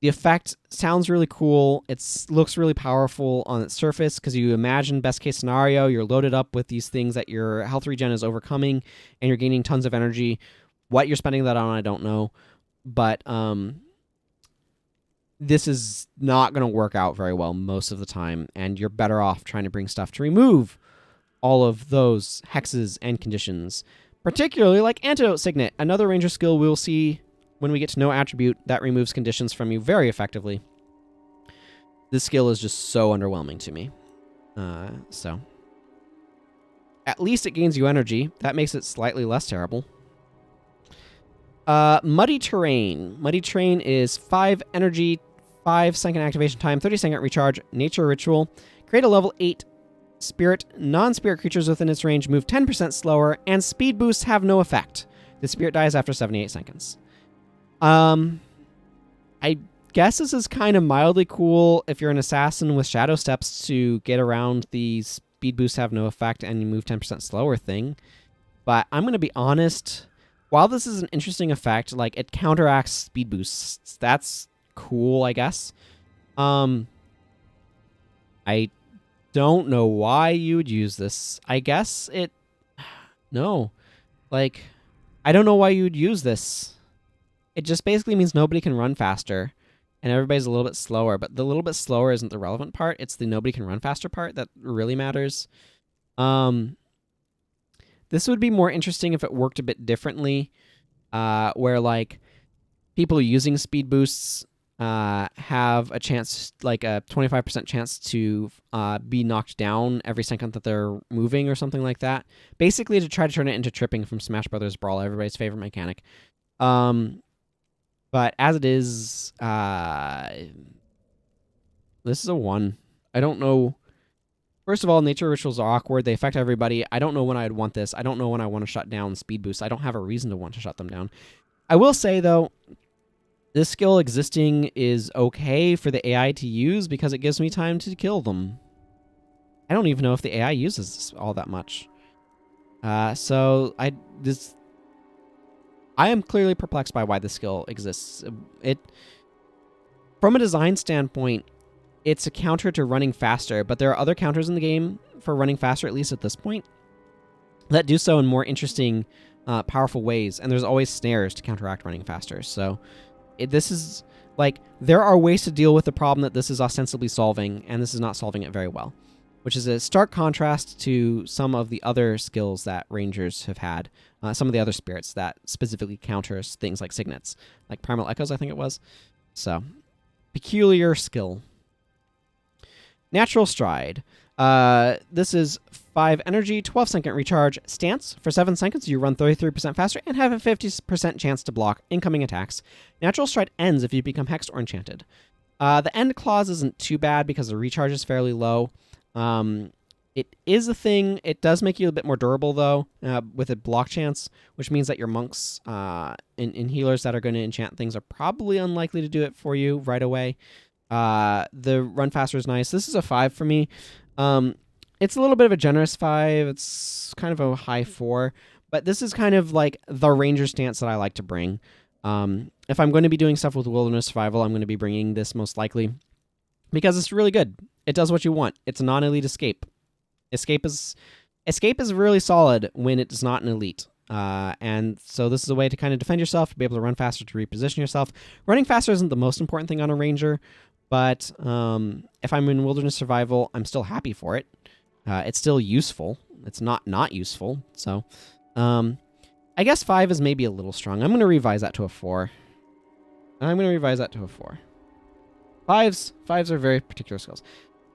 The effect sounds really cool. It looks really powerful on its surface because you imagine best case scenario, you're loaded up with these things that your health regen is overcoming, and you're gaining tons of energy. What you're spending that on, I don't know, but this is not going to work out very well most of the time, and you're better off trying to bring stuff to remove all of those hexes and conditions, particularly like Antidote Signet, another ranger skill we'll see when we get to know attribute that removes conditions from you very effectively. This skill is just so underwhelming to me. So at least it gains you energy. That makes it slightly less terrible. Muddy Terrain. Muddy Terrain is 5 energy, 5-second activation time, 30-second recharge, nature ritual. Create a level 8 spirit. Non-spirit creatures within its range move 10% slower, and speed boosts have no effect. The spirit dies after 78 seconds. I guess this is kind of mildly cool if you're an assassin with shadow steps to get around the speed boosts have no effect and you move 10% slower thing. But I'm going to be honest, while this is an interesting effect, like it counteracts speed boosts. That's cool, I guess. I don't know why you would use this. I guess it... No. Like, I don't know why you would use this. It just basically means nobody can run faster, and everybody's a little bit slower. But the little bit slower isn't the relevant part. It's the nobody can run faster part that really matters. This would be more interesting if it worked a bit differently, where like people using speed boosts have a chance, like a 25% chance to be knocked down every second that they're moving or something like that. Basically to try to turn it into tripping from Smash Brothers Brawl, everybody's favorite mechanic. But as it is, this is a 1. I don't know. First of all, nature rituals are awkward. They affect everybody. I don't know when I'd want this. I don't know when I want to shut down speed boosts. I don't have a reason to want to shut them down. I will say, though, this skill existing is okay for the AI to use because it gives me time to kill them. I don't even know if the AI uses this all that much. So I am clearly perplexed by why this skill exists. From a design standpoint, it's a counter to running faster, but there are other counters in the game for running faster, at least at this point, that do so in more interesting, powerful ways, and there's always snares to counteract running faster. So this is, like, there are ways to deal with the problem that this is ostensibly solving, and this is not solving it very well, which is a stark contrast to some of the other skills that Rangers have had, some of the other spirits that specifically counters things like Signets, like Primal Echoes, I think it was. So, peculiar skill. Natural Stride. This is 5 energy, 12-second recharge, stance. For 7 seconds, you run 33% faster and have a 50% chance to block incoming attacks. Natural Stride ends if you become hexed or enchanted. The end clause isn't too bad because the recharge is fairly low. It is a thing. It does make you a bit more durable, though, with a block chance, which means that your monks and healers that are going to enchant things are probably unlikely to do it for you right away. The run faster is nice. This is a 5 for me. It's a little bit of a generous 5. It's kind of a high 4, but this is kind of like the ranger stance that I like to bring. If I'm going to be doing stuff with Wilderness Survival, I'm going to be bringing this most likely because it's really good. It does what you want. It's a non-elite escape. Escape is really solid when it's not an elite. And so this is a way to kind of defend yourself, to be able to run faster, to reposition yourself. Running faster isn't the most important thing on a ranger, but if I'm in Wilderness Survival, I'm still happy for it. It's still useful. It's not useful. So I guess 5 is maybe a little strong. I'm going to revise that to a 4. Fives are very particular skills.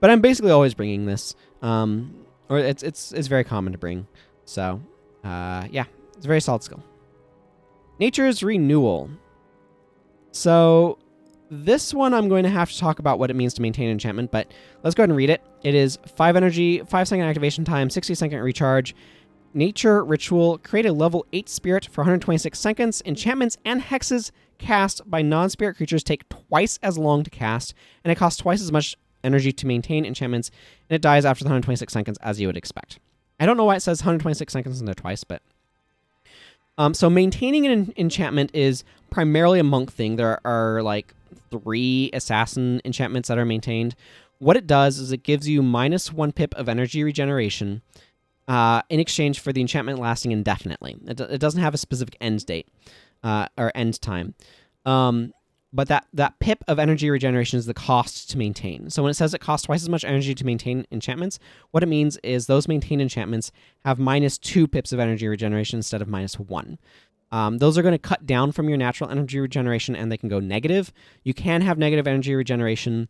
But I'm basically always bringing this. Or it's very common to bring. So, yeah, it's a very solid skill. Nature's Renewal. So, This one I'm going to have to talk about what it means to maintain enchantment, but let's go ahead and read it. It is 5 energy, 5-second activation time, 60-second recharge, nature ritual, create a level 8 spirit for 126 seconds. Enchantments and hexes cast by non-spirit creatures take twice as long to cast, and it costs twice as much energy to maintain enchantments, and it dies after the 126 seconds as you would expect. I don't know why it says 126 seconds in there twice, but... so maintaining an enchantment is primarily a monk thing. There are like 3 assassin enchantments that are maintained. What it does is it gives you -1 pip of energy regeneration in exchange for the enchantment lasting indefinitely. It doesn't have a specific end date or end time. But that pip of energy regeneration is the cost to maintain. So when it says it costs twice as much energy to maintain enchantments, what it means is those maintained enchantments have -2 pips of energy regeneration instead of -1. Those are going to cut down from your natural energy regeneration, and they can go negative. You can have negative energy regeneration.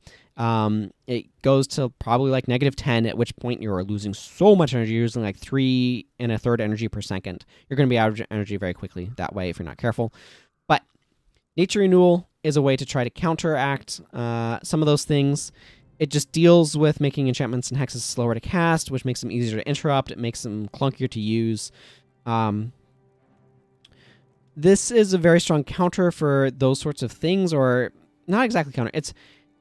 It goes to probably like -10, at which point you're losing so much energy. You're losing like 3 1/3 energy per second. You're going to be out of energy very quickly that way if you're not careful. But Nature Renewal is a way to try to counteract some of those things. It just deals with making enchantments and hexes slower to cast, which makes them easier to interrupt. It makes them clunkier to use. This is a very strong counter for those sorts of things, or not exactly counter.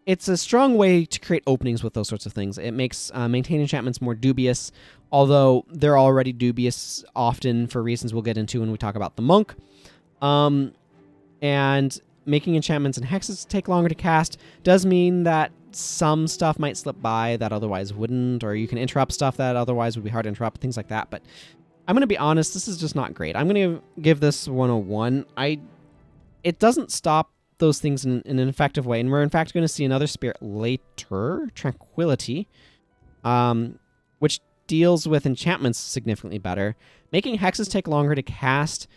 It's a strong way to create openings with those sorts of things. It makes maintain enchantments more dubious, although they're already dubious often for reasons we'll get into when we talk about the monk. And making enchantments and hexes take longer to cast does mean that some stuff might slip by that otherwise wouldn't, or you can interrupt stuff that otherwise would be hard to interrupt, things like that. But I'm going to be honest, this is just not great. I'm going to give this 101. It doesn't stop those things in an effective way, and we're in fact going to see another spirit later, Tranquility, which deals with enchantments significantly better. Making hexes take longer to cast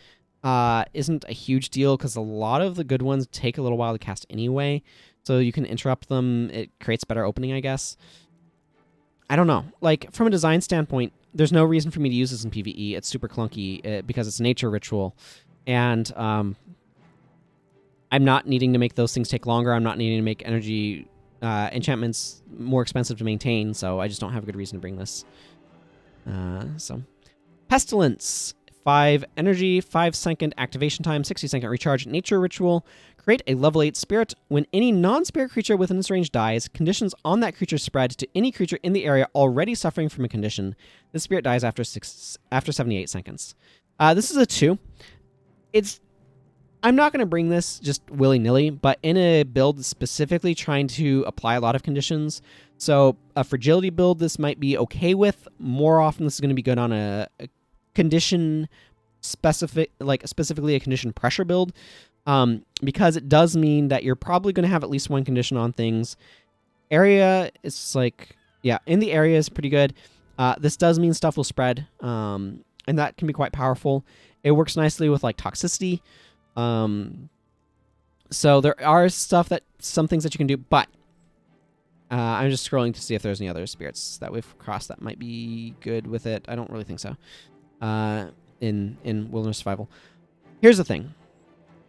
isn't a huge deal because a lot of the good ones take a little while to cast anyway, so you can interrupt them. It creates better opening, I guess. I don't know. Like, from a design standpoint, there's no reason for me to use this in PvE. It's super clunky because it's a nature ritual, and I'm not needing to make those things take longer. I'm not needing to make energy enchantments more expensive to maintain, so I just don't have a good reason to bring this. So, Pestilence. 5 energy, 5-second activation time, 60-second recharge, nature ritual. Create a level 8 spirit. When any non-spirit creature within its range dies, conditions on that creature spread to any creature in the area already suffering from a condition. The spirit dies after 78 seconds. This is a 2. I'm not going to bring this just willy-nilly, but in a build specifically trying to apply a lot of conditions. So a fragility build this might be okay with. More often this is going to be good on a condition specific, like specifically a condition pressure build, because it does mean that you're probably going to have at least one condition on things. Area is like, yeah, in the area is pretty good. This does mean stuff will spread, and that can be quite powerful. It works nicely with like toxicity. So there are some things that you can do, but I'm just scrolling to see if there's any other spirits that we've crossed that might be good with it. I don't really think so. In Wilderness Survival. Here's the thing.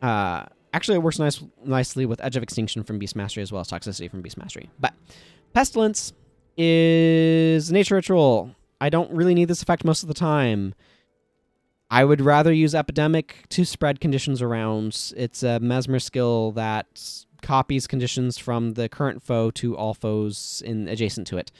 Actually, it works nicely with Edge of Extinction from Beast Mastery as well as Toxicity from Beast Mastery. But Pestilence is Nature Ritual. I don't really need this effect most of the time. I would rather use Epidemic to spread conditions around. It's a Mesmer skill that copies conditions from the current foe to all foes adjacent to it.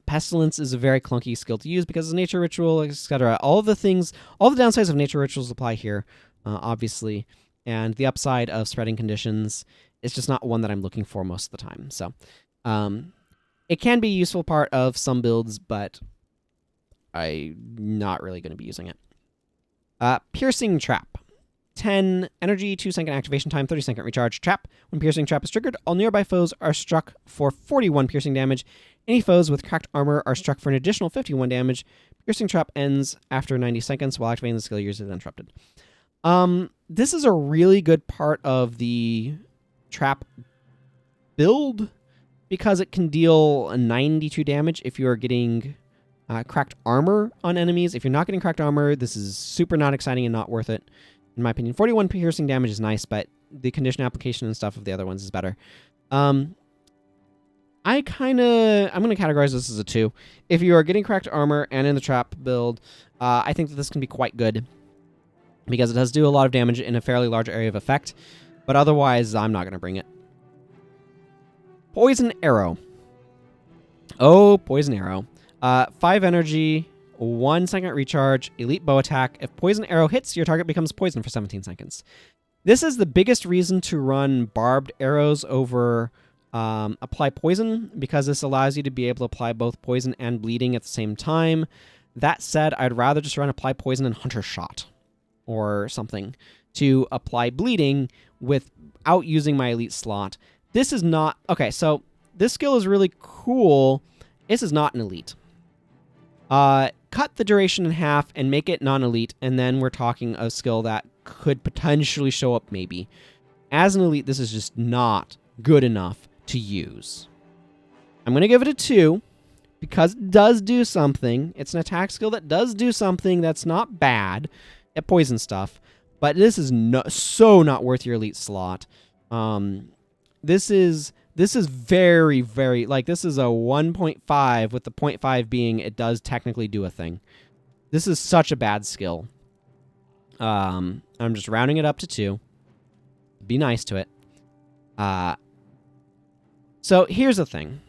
Pestilence is a very clunky skill to use because it's a nature ritual, etc. All the downsides of nature rituals apply here, obviously, and the upside of spreading conditions is just not one that I'm looking for most of the time. So, it can be a useful part of some builds, but I'm not really going to be using it. Piercing Trap. 10 energy, 2-second activation time, 30-second recharge. Trap. When Piercing Trap is triggered, all nearby foes are struck for 41 piercing damage. Any foes with cracked armor are struck for an additional 51 damage. Piercing Trap ends after 90 seconds while activating the skill user is interrupted. This is a really good part of the trap build because it can deal 92 damage if you are getting cracked armor on enemies. If you're not getting cracked armor, this is super not exciting and not worth it. In my opinion, 41 piercing damage is nice, but the condition application and stuff of the other ones is better. I'm going to categorize this as a 2. If you are getting cracked armor and in the trap build, I think that this can be quite good because it does do a lot of damage in a fairly large area of effect, but otherwise I'm not going to bring it. Poison Arrow. Oh, Poison Arrow. 5 energy, 1 second recharge, elite bow attack. If Poison Arrow hits, your target becomes poison for 17 seconds. This is the biggest reason to run barbed arrows over apply poison, because this allows you to be able to apply both poison and bleeding at the same time. That said, I'd rather just run apply poison and hunter shot or something to apply bleeding without using my elite slot. This is not... Okay, so this skill is really cool. This is not an elite. Cut the duration in half and make it non-elite, and then we're talking a skill that could potentially show up maybe. As an elite, this is just not good enough to use. I'm going to give it a 2 because it does do something. It's an attack skill that does do something that's not bad at poison stuff, but this is so not worth your elite slot. This is very, very, like, this is a 1.5 with the 0.5 being it does technically do a thing. This is such a bad skill. I'm just rounding it up to 2. Be nice to it. So here's the thing.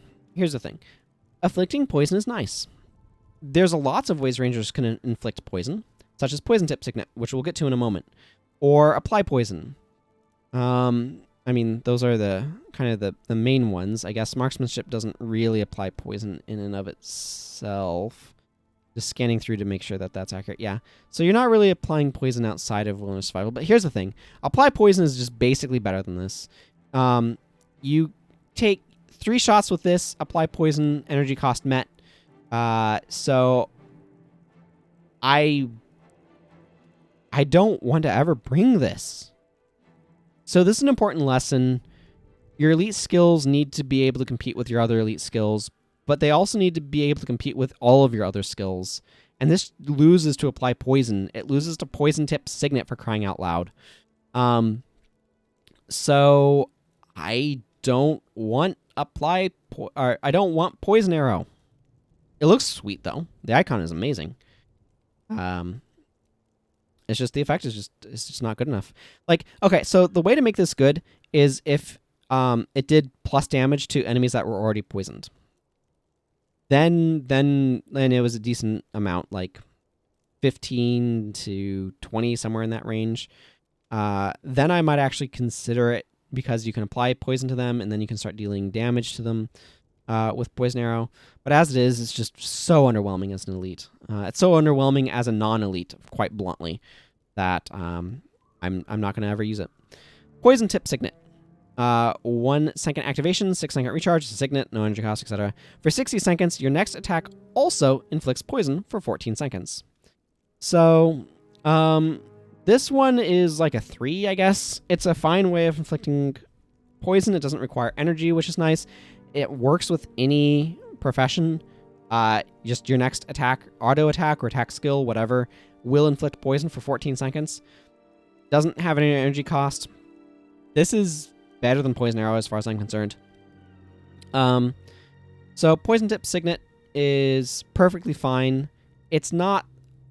Afflicting poison is nice. There's lots of ways rangers can inflict poison, such as Poison Tip Signet, which we'll get to in a moment, or apply poison. I mean, those are the kind of the main ones. I guess marksmanship doesn't really apply poison in and of itself. Just scanning through to make sure that that's accurate. Yeah. So you're not really applying poison outside of Wilderness Survival. But here's the thing. Apply poison is just basically better than this. You take 3 shots with this, apply poison, energy cost met. So I don't want to ever bring this. So this is an important lesson. Your elite skills need to be able to compete with your other elite skills, but they also need to be able to compete with all of your other skills. And this loses to apply poison. It loses to Poison Tip Signet, for crying out loud. So I don't want I don't want Poison Arrow. It looks sweet though. The icon is amazing. It's just the effect is just not good enough. Like, okay, so the way to make this good is if it did plus damage to enemies that were already poisoned. Then it was a decent amount, like 15 to 20, somewhere in that range. Then I might actually consider it, because you can apply poison to them and then you can start dealing damage to them with Poison Arrow. But as it is, it's just so underwhelming as an elite. It's so underwhelming as a non-elite, quite bluntly, that I'm not going to ever use it. Poison Tip Signet. 1 second activation, 6 second recharge, Signet, no energy cost, etc. For 60 seconds, your next attack also inflicts poison for 14 seconds. So, this one is like a 3, I guess. It's a fine way of inflicting poison. It doesn't require energy, which is nice. It works with any profession. Just your next attack, auto attack or attack skill, whatever, will inflict poison for 14 seconds. Doesn't have any energy cost. This is better than Poison Arrow as far as I'm concerned. So Poison Tip Signet is perfectly fine. It's not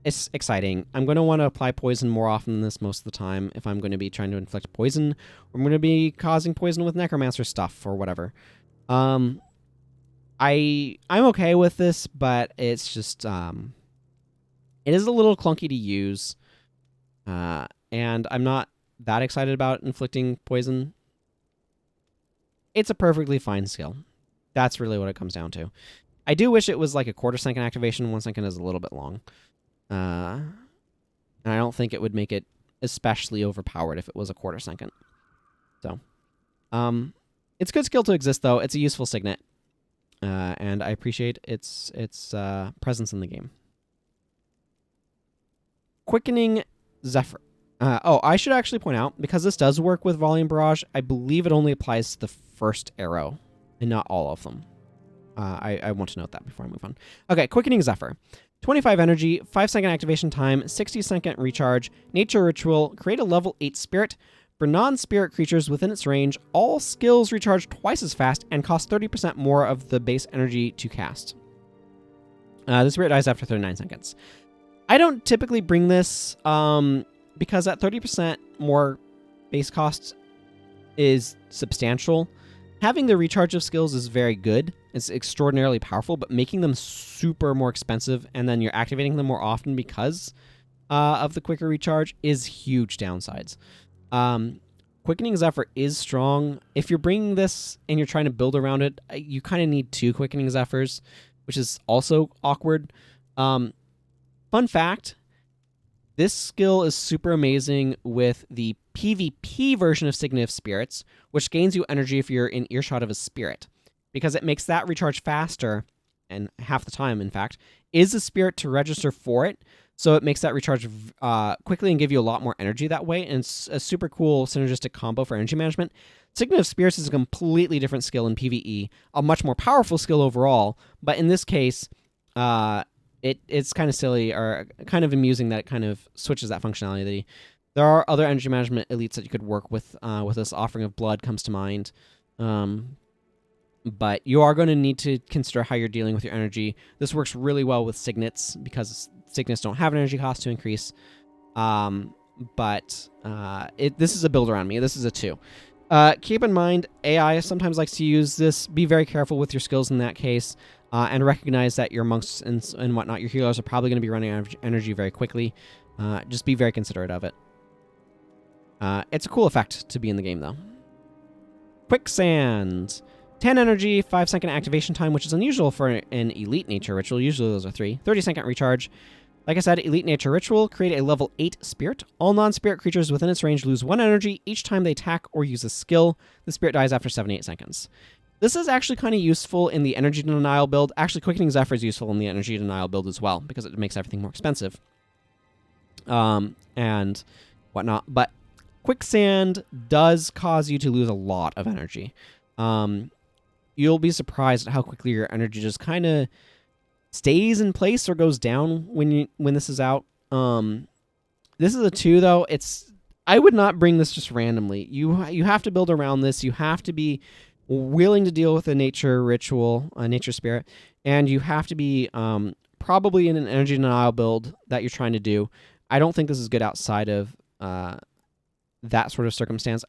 exciting. I'm going to want to apply poison more often than this most of the time if I'm going to be trying to inflict poison, or I'm going to be causing poison with Necromancer stuff or whatever. I'm okay with this, but it's just it is a little clunky to use, and I'm not that excited about inflicting poison. It's a perfectly fine skill. That's really what it comes down to. I do wish it was like a 1/4 second activation. 1 second is a little bit long. And I don't think it would make it especially overpowered if it was a 1/4 second. So, it's a good skill to exist, though. It's a useful signet. And I appreciate its presence in the game. Quickening Zephyr. I should actually point out, because this does work with Volume Barrage, I believe it only applies to the first arrow, and not all of them. I want to note that before I move on. Okay, Quickening Zephyr. 25 energy, 5 second activation time, 60 second recharge, nature ritual, create a level 8 spirit, For non-spirit creatures within its range, all skills recharge twice as fast and cost 30% more of the base energy to cast. The spirit dies after 39 seconds. I don't typically bring this because that 30% more base cost is substantial. Having the recharge of skills is very good. It's extraordinarily powerful, but making them super more expensive and then you're activating them more often because of the quicker recharge is huge downsides. Quickening Zephyr is strong. If you're bringing this and you're trying to build around it, you kind of need 2 Quickening Zephyrs, which is also awkward. Fun fact, this skill is super amazing with the PvP version of Signet of Spirits, which gains you energy if you're in earshot of a spirit, because it makes that recharge faster, and half the time, in fact, is a spirit to register for it, so it makes that recharge quickly and give you a lot more energy that way, and it's a super cool synergistic combo for energy management. Signet of Spirits is a completely different skill in PvE, a much more powerful skill overall, but in this case, it's kind of silly or kind of amusing that it kind of switches that functionality. There are other energy management elites that you could work with this. Offering of Blood comes to mind. But you are going to need to consider how you're dealing with your energy. This works really well with Signets because Signets don't have an energy cost to increase. This is a build around me. This is a 2. Keep in mind, AI sometimes likes to use this. Be very careful with your skills in that case. And recognize that your monks and whatnot, your healers are probably going to be running out of energy very quickly. Just be very considerate of it. It's a cool effect to be in the game, though. Quicksand. 10 energy, 5-second activation time, which is unusual for an Elite Nature Ritual. Usually those are 3. 30-second recharge. Like I said, Elite Nature Ritual, create a level 8 spirit. All non-spirit creatures within its range lose 1 energy each time they attack or use a skill. The spirit dies after 78 seconds. This is actually kind of useful in the Energy Denial build. Actually, Quickening Zephyr is useful in the Energy Denial build as well, because it makes everything more expensive. And whatnot. But Quicksand does cause you to lose a lot of energy. You'll be surprised at how quickly your energy just kind of stays in place or goes down when this is out. This is a 2, though. I would not bring this just randomly. You have to build around this. You have to be willing to deal with a nature ritual, a nature spirit, and you have to be probably in an energy denial build that you're trying to do. I don't think this is good outside of that sort of circumstance.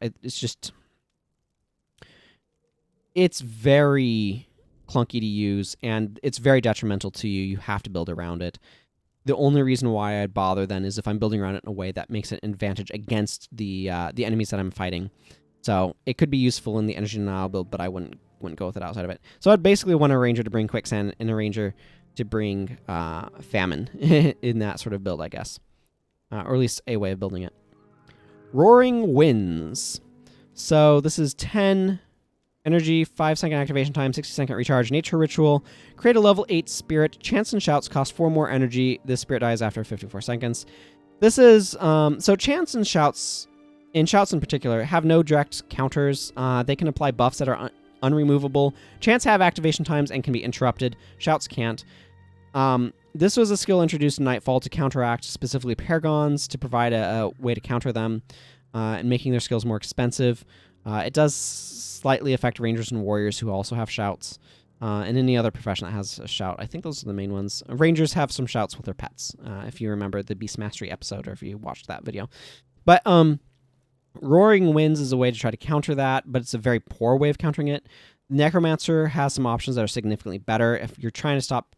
It's very clunky to use, and it's very detrimental to you. You have to build around it. The only reason why I'd bother then is if I'm building around it in a way that makes it an advantage against the enemies that I'm fighting. So it could be useful in the energy denial build, but I wouldn't go with it outside of it. So I'd basically want a ranger to bring Quicksand and a ranger to bring Famine in that sort of build, I guess. Or at least a way of building it. Roaring Winds. So this is 10 energy, 5-second activation time, 60-second recharge, nature ritual. Create a level 8 spirit. Chants and Shouts cost 4 more energy. This spirit dies after 54 seconds. This is, so Chants and Shouts, in Shouts in particular, have no direct counters. They can apply buffs that are unremovable. Chants have activation times and can be interrupted. Shouts can't. This was a skill introduced in Nightfall to counteract specifically Paragons, to provide a way to counter them and making their skills more expensive. It does slightly affect Rangers and Warriors who also have Shouts, and any other profession that has a Shout. I think those are the main ones. Rangers have some Shouts with their pets, if you remember the Beast Mastery episode or if you watched that video. But Roaring Winds is a way to try to counter that, but it's a very poor way of countering it. Necromancer has some options that are significantly better. If you're trying to stop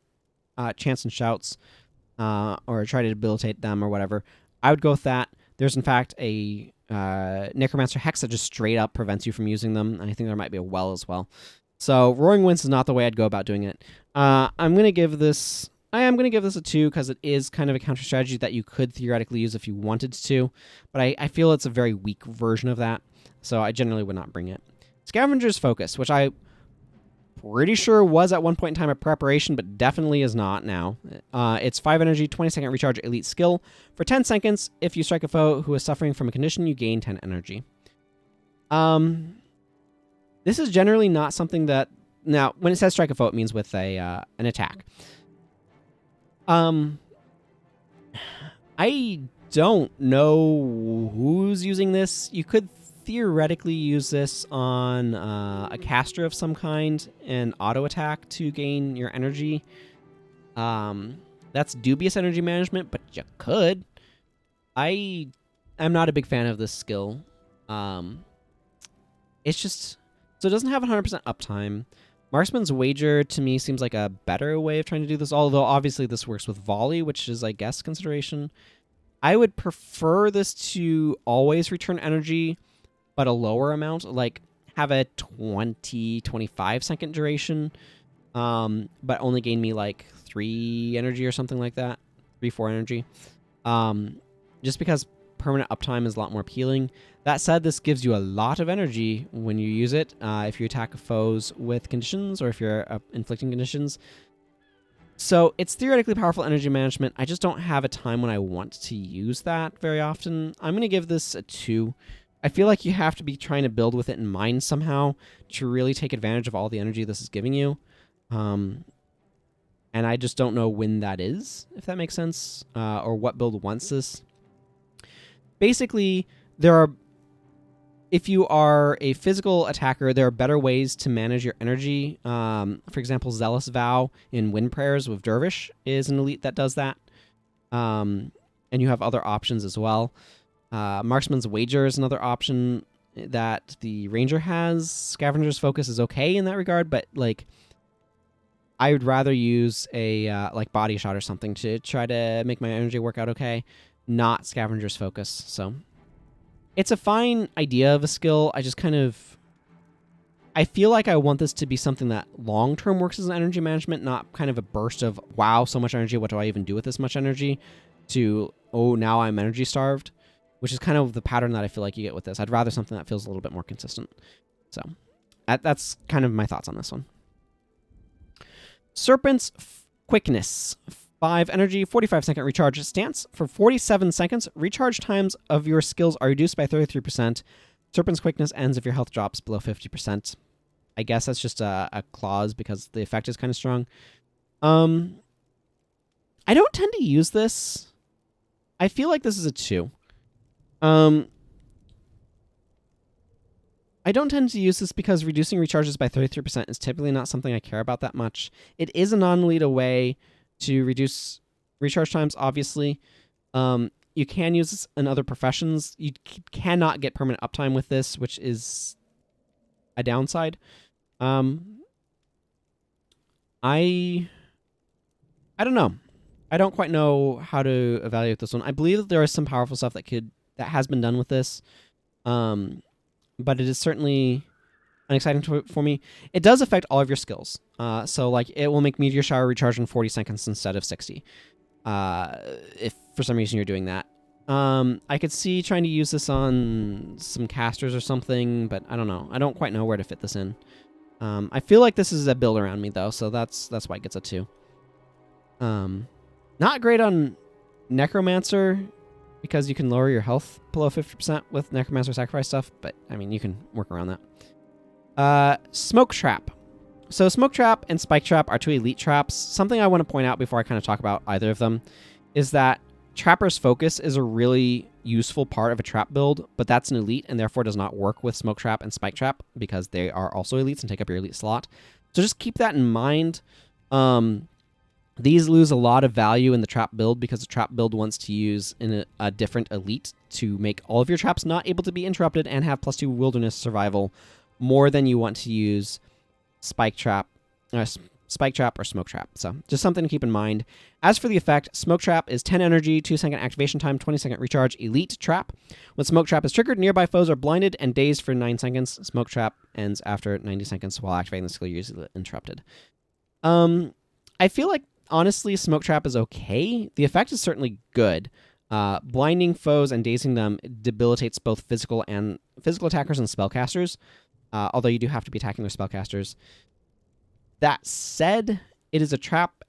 Chants and Shouts or try to debilitate them or whatever, I would go with that. There's, in fact, a Necromancer Hex that just straight up prevents you from using them, and I think there might be a well as well. So Roaring Winds is not the way I'd go about doing it. I am going to give this a 2 because it is kind of a counter strategy that you could theoretically use if you wanted to, but I feel it's a very weak version of that, so I generally would not bring it. Scavenger's Focus, which I pretty sure was at one point in time a preparation, but definitely is not now. It's 5 energy, 20-second recharge elite skill. For 10 seconds, if you strike a foe who is suffering from a condition, you gain 10 energy. This is generally not something that... Now, when it says strike a foe, it means with an attack. I don't know who's using this. You could theoretically use this on a caster of some kind and auto attack to gain your energy. That's dubious energy management, but you could. I am not a big fan of this skill. It's just, so it doesn't have 100% uptime. Marksman's Wager to me seems like a better way of trying to do this, although obviously this works with volley, which is, I guess, consideration. I would prefer this to always return energy, but a lower amount, like have a 20-25 second duration, but only gain me like 3 energy or something like that, 3-4 energy. Just because permanent uptime is a lot more appealing. That said, this gives you a lot of energy when you use it, if you attack foes with conditions or if you're inflicting conditions. So it's theoretically powerful energy management. I just don't have a time when I want to use that very often. I'm going to give this a 2. I feel like you have to be trying to build with it in mind somehow to really take advantage of all the energy this is giving you. And I just don't know when that is, if that makes sense, or what build wants this. Basically, if you are a physical attacker, there are better ways to manage your energy. For example, Zealous Vow in Wind Prayers with Dervish is an elite that does that. And you have other options as well. Marksman's Wager is another option that the Ranger has. Scavenger's Focus is okay in that regard, but like I would rather use a like Body Shot or something to try to make my energy work out okay, not Scavenger's Focus. So it's a fine idea of a skill. I just I feel like I want this to be something that long-term works as an energy management, not kind of a burst of, wow, so much energy, what do I even do with this much energy, to, oh, now I'm energy starved, which is kind of the pattern that I feel like you get with this. I'd rather something that feels a little bit more consistent. So that's kind of my thoughts on this one. Serpent's Quickness. 5 energy, 45-second recharge stance. For 47 seconds, recharge times of your skills are reduced by 33%. Serpent's Quickness ends if your health drops below 50%. I guess that's just a clause because the effect is kind of strong. I don't tend to use this. I feel like this is a 2. I don't tend to use this because reducing recharges by 33% is typically not something I care about that much. It is a non-lead way to reduce recharge times, obviously. You can use this in other professions. You cannot get permanent uptime with this, which is a downside. I don't know. I don't quite know how to evaluate this one. I believe that there is some powerful stuff that has been done with this. But it is certainly unexciting for me. It does affect all of your skills. So like it will make Meteor Shower recharge in 40 seconds instead of 60. If for some reason you're doing that. I could see trying to use this on some casters or something, but I don't know. I don't quite know where to fit this in. I feel like this is a build around me though, so that's why it gets a 2. Not great on Necromancer, because you can lower your health below 50% with Necromancer Sacrifice stuff, but, I mean, you can work around that. Smoke Trap. So Smoke Trap and Spike Trap are 2 elite traps. Something I want to point out before I kind of talk about either of them is that Trapper's Focus is a really useful part of a trap build, but that's an elite and therefore does not work with Smoke Trap and Spike Trap because they are also elites and take up your elite slot. So just keep that in mind. These lose a lot of value in the trap build because the trap build wants to use a different elite to make all of your traps not able to be interrupted and have +2 wilderness survival more than you want to use Spike Trap or Smoke Trap. So just something to keep in mind. As for the effect, Smoke Trap is 10 energy, 2-second activation time, 20-second recharge, elite trap. When Smoke Trap is triggered, nearby foes are blinded and dazed for 9 seconds. Smoke Trap ends after 90 seconds while activating the skill usually interrupted. I feel like honestly, Smoke Trap is okay. The effect is certainly good. Blinding foes and dazing them debilitates both physical attackers and spellcasters, although you do have to be attacking their spellcasters. That said, it is a trap.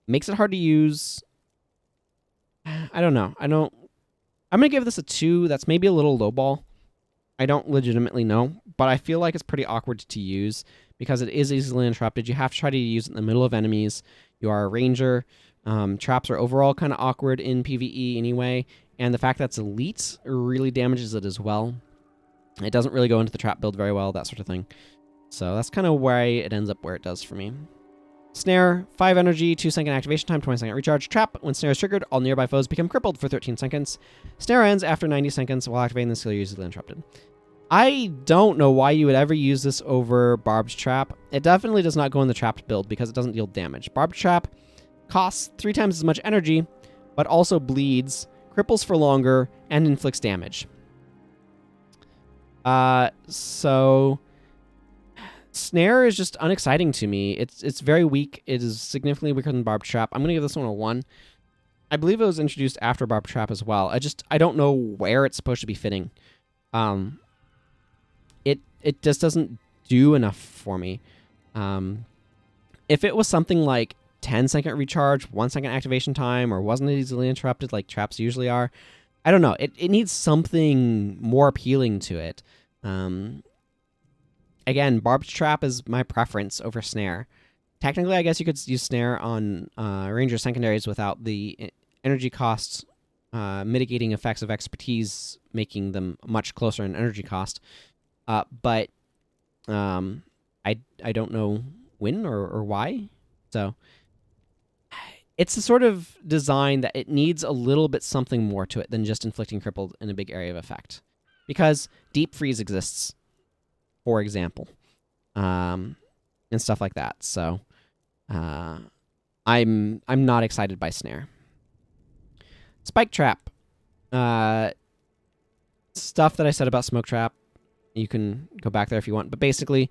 Makes it hard to use. I don't know. I'm going to give this a 2. That's maybe a little lowball. I don't legitimately know, but I feel like it's pretty awkward to use because it is easily interrupted. You have to try to use it in the middle of enemies. You are a ranger. Traps are overall kind of awkward in PvE anyway, and the fact that it's elite really damages it as well. It doesn't really go into the trap build very well, that sort of thing. So that's kind of why it ends up where it does for me. Snare, 5 energy, 2-second activation time, 20-second recharge. Trap, when Snare is triggered, all nearby foes become crippled for 13 seconds. Snare ends after 90 seconds while activating the skill usually interrupted. I don't know why you would ever use this over Barbed Trap. It definitely does not go in the trapped build because it doesn't deal damage. Barbed Trap costs 3 times as much energy, but also bleeds, cripples for longer, and inflicts damage. So Snare is just unexciting to me. It's very weak. It is significantly weaker than Barbed Trap. I'm gonna give this one a 1. I believe it was introduced after Barbed Trap as well. I don't know where it's supposed to be fitting. It just doesn't do enough for me. If it was something like 10-second recharge, 1-second activation time, or wasn't easily interrupted like traps usually are, I don't know. It needs something more appealing to it. Again, Barbed Trap is my preference over Snare. Technically, I guess you could use Snare on Ranger secondaries without the energy costs mitigating effects of expertise, making them much closer in energy cost. But I don't know when or why. So it's a sort of design that it needs a little bit something more to it than just inflicting crippled in a big area of effect. Because Deep Freeze exists, for example, and stuff like that. So I'm not excited by Snare. Spike Trap. Stuff that I said about Smoke Trap. You can go back there if you want. But basically,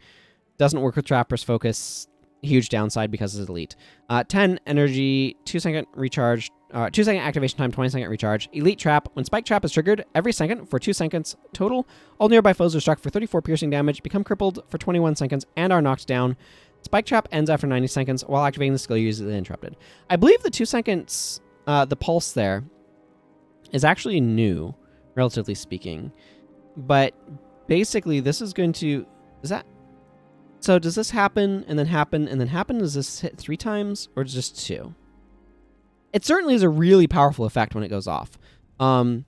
doesn't work with Trapper's Focus. Huge downside because it's elite. 10 energy, 2-second recharge, 2-second activation time, 20-second recharge. Elite Trap. When Spike Trap is triggered every second for 2 seconds total, all nearby foes are struck for 34 piercing damage, become crippled for 21 seconds, and are knocked down. Spike Trap ends after 90 seconds while activating the skill usually interrupted. I believe the 2 seconds, the pulse there, is actually new, relatively speaking. But basically, this is going to... So does this happen, and then happen, and then happen? Does this hit 3 times, or just 2? It certainly is a really powerful effect when it goes off. A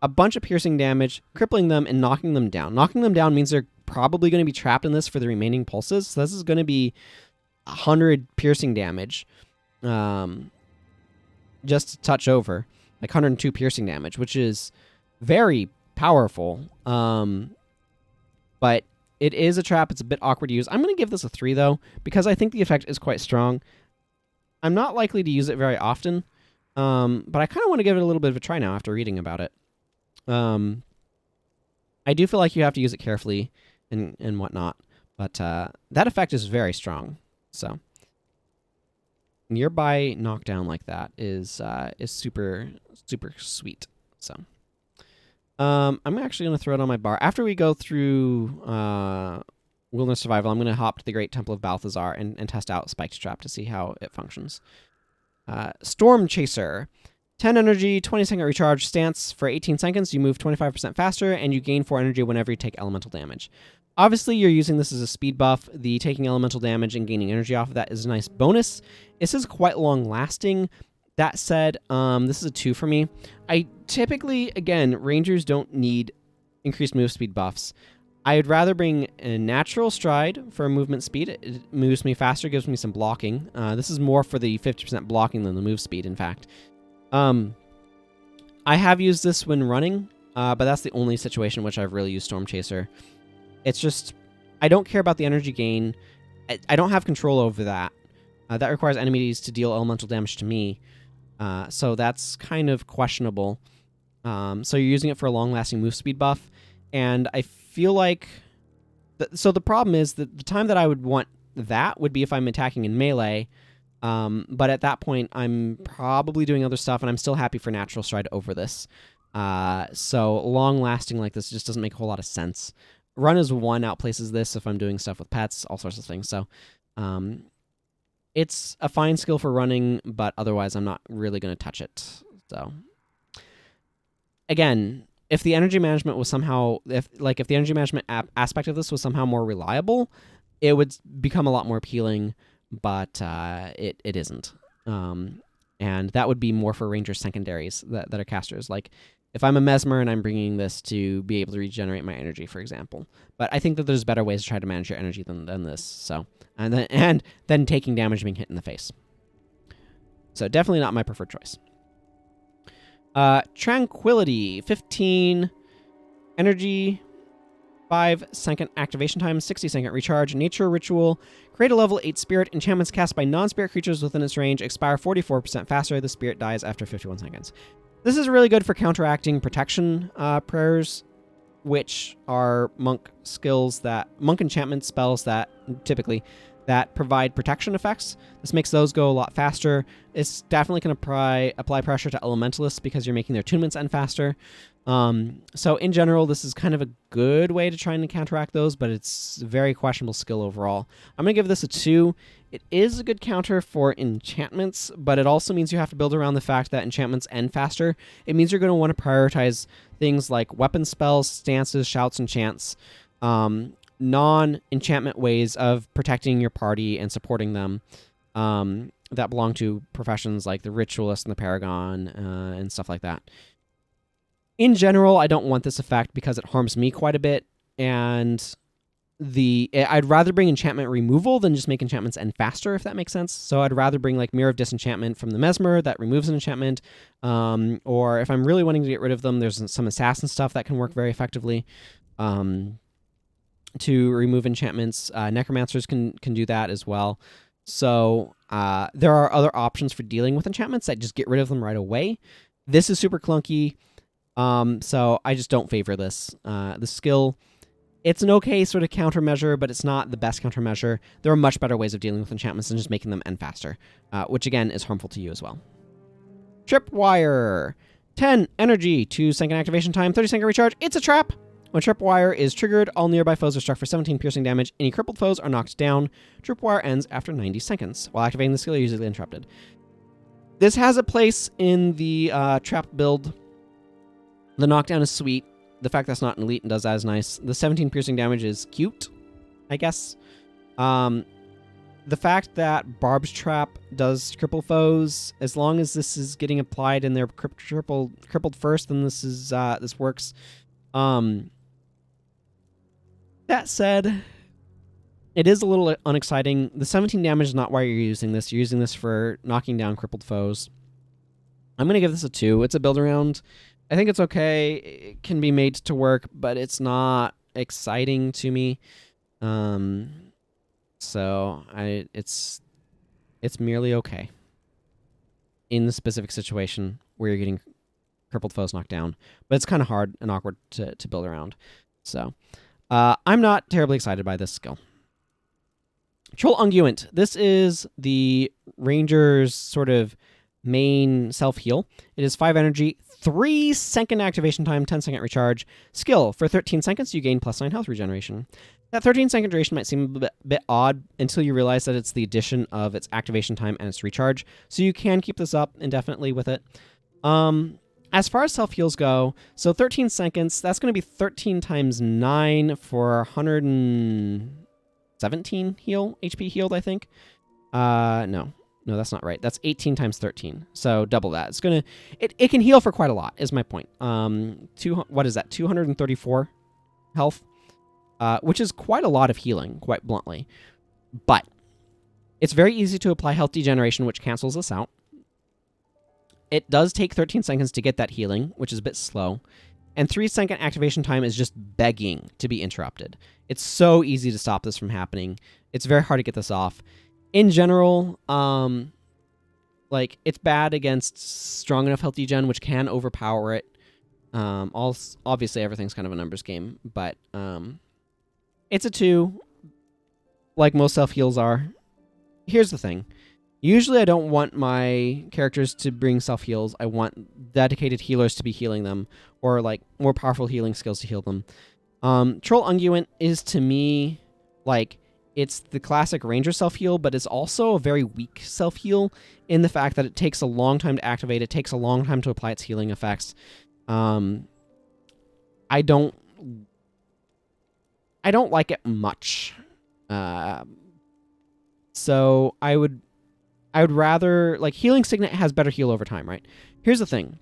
bunch of piercing damage, crippling them, and knocking them down. Knocking them down means they're probably going to be trapped in this for the remaining pulses. So this is going to be 100 piercing damage. Just to touch over. Like 102 piercing damage, which is very powerful. But it is a trap. It's a bit awkward to use. I'm going to give this a 3, though, because I think the effect is quite strong. I'm not likely to use it very often, but I kind of want to give it a little bit of a try now after reading about it. I do feel like you have to use it carefully and whatnot, but that effect is very strong. So nearby knockdown like that is super, super sweet. So I'm actually going to throw it on my bar. After we go through Wilderness Survival, I'm going to hop to the Great Temple of Balthazar and test out Spiked Trap to see how it functions. Storm Chaser. 10 energy, 20-second recharge stance. For 18 seconds, you move 25% faster, and you gain 4 energy whenever you take elemental damage. Obviously, you're using this as a speed buff. The taking elemental damage and gaining energy off of that is a nice bonus. This is quite long-lasting. That said, this is a 2 for me. I typically, again, Rangers don't need increased move speed buffs. I'd rather bring a natural stride for movement speed. It moves me faster, gives me some blocking. This is more for the 50% blocking than the move speed, in fact. I have used this when running, but that's the only situation in which I've really used Storm Chaser. It's just, I don't care about the energy gain. I don't have control over that. That requires enemies to deal elemental damage to me. So that's kind of questionable. So you're using it for a long-lasting move speed buff, and I feel like... So the problem is that the time that I would want that would be if I'm attacking in melee, but at that point, I'm probably doing other stuff, and I'm still happy for Natural Stride over this. So long-lasting like this just doesn't make a whole lot of sense. Run as 1 outplaces this if I'm doing stuff with pets, all sorts of things. So it's a fine skill for running, but otherwise I'm not really going to touch it. So again, if the energy management was somehow, if the energy management aspect of this was somehow more reliable, it would become a lot more appealing, but it isn't. And that would be more for Ranger secondaries that are casters. Like, if I'm a Mesmer and I'm bringing this to be able to regenerate my energy, for example. But I think that there's better ways to try to manage your energy than this. So, and then taking damage being hit in the face. So definitely not my preferred choice. Tranquility, 15 energy, 5-second activation time, 60-second recharge, nature ritual, create a level 8 spirit, enchantments cast by non-spirit creatures within its range, expire 44% faster, the spirit dies after 51 seconds. This is really good for counteracting protection prayers, which are monk enchantment spells that typically that provide protection effects. This makes those go a lot faster. It's definitely going to apply pressure to elementalists because you're making their attunements end faster. So in general, this is kind of a good way to try and counteract those, but it's a very questionable skill overall. I'm going to give this a 2. It is a good counter for enchantments, but it also means you have to build around the fact that enchantments end faster. It means you're going to want to prioritize things like weapon spells, stances, shouts, and chants, non-enchantment ways of protecting your party and supporting them, that belong to professions like the Ritualist and the Paragon, and stuff like that. In general, I don't want this effect because it harms me quite a bit, and I'd rather bring enchantment removal than just make enchantments end faster, if that makes sense. So I'd rather bring like Mirror of Disenchantment from the Mesmer that removes an enchantment, or if I'm really wanting to get rid of them, there's some assassin stuff that can work very effectively to remove enchantments. Necromancers can do that as well. So there are other options for dealing with enchantments that just get rid of them right away. This is super clunky. So I just don't favor this. The skill, it's an okay sort of countermeasure, but it's not the best countermeasure. There are much better ways of dealing with enchantments than just making them end faster, which again is harmful to you as well. Tripwire, 10 energy, 2-second activation time, 30-second recharge. It's a trap. When Tripwire is triggered, all nearby foes are struck for 17 piercing damage. Any crippled foes are knocked down. Tripwire ends after 90 seconds. While activating the skill, you're usually interrupted. This has a place in the trap build. The knockdown is sweet. The fact that's not an elite and does that is nice. The 17 piercing damage is cute, I guess. The fact that Barb's Trap does cripple foes, as long as this is getting applied and they're crippled first, then this works. That said, it is a little unexciting. The 17 damage is not why you're using this. You're using this for knocking down crippled foes. I'm going to give this a 2. It's a build around. I think it's okay. It can be made to work, but it's not exciting to me. So it's merely okay in the specific situation where you're getting crippled foes knocked down, but it's kind of hard and awkward to build around. So I'm not terribly excited by this skill. Troll Unguent. This is the Ranger's sort of main self-heal. It is 5 energy, 3-second activation time, 10-second recharge. Skill. For 13 seconds, you gain +9 health regeneration. That 13-second duration might seem a bit odd until you realize that it's the addition of its activation time and its recharge, so you can keep this up indefinitely with it. As far as self-heals go, so 13 seconds, that's going to be 13 times 9 for 117 HP healed, I think. No, that's not right. That's 18 times 13, so double that. It's gonna, it can heal for quite a lot, is my point. What is that, 234 health? Which is quite a lot of healing, quite bluntly. But it's very easy to apply health degeneration, which cancels this out. It does take 13 seconds to get that healing, which is a bit slow. And 3-second activation time is just begging to be interrupted. It's so easy to stop this from happening. It's very hard to get this off. In general, like, it's bad against strong enough health degen, which can overpower it. Obviously, everything's kind of a numbers game, but it's a 2, like most self-heals are. Here's the thing. Usually I don't want my characters to bring self-heals. I want dedicated healers to be healing them, or like more powerful healing skills to heal them. Troll Unguent is, to me, like, it's the classic Ranger self-heal, but it's also a very weak self-heal in the fact that it takes a long time to activate. It takes a long time to apply its healing effects. I don't like it much. So I would rather, like, Healing Signet has better heal over time, right? Here's the thing.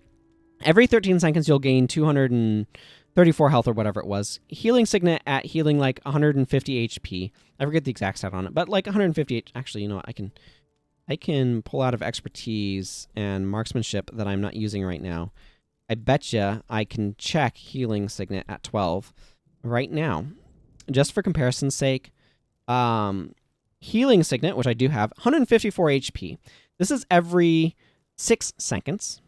Every 13 seconds, you'll gain 234 health or whatever it was. Healing Signet at healing like 150 HP. I forget the exact stat on it, but like 150. Actually, you know what? I can pull out of expertise and marksmanship that I'm not using right now. I betcha I can check Healing Signet at 12 right now. Just for comparison's sake, Healing Signet, which I do have, 154 HP. This is every 6 seconds.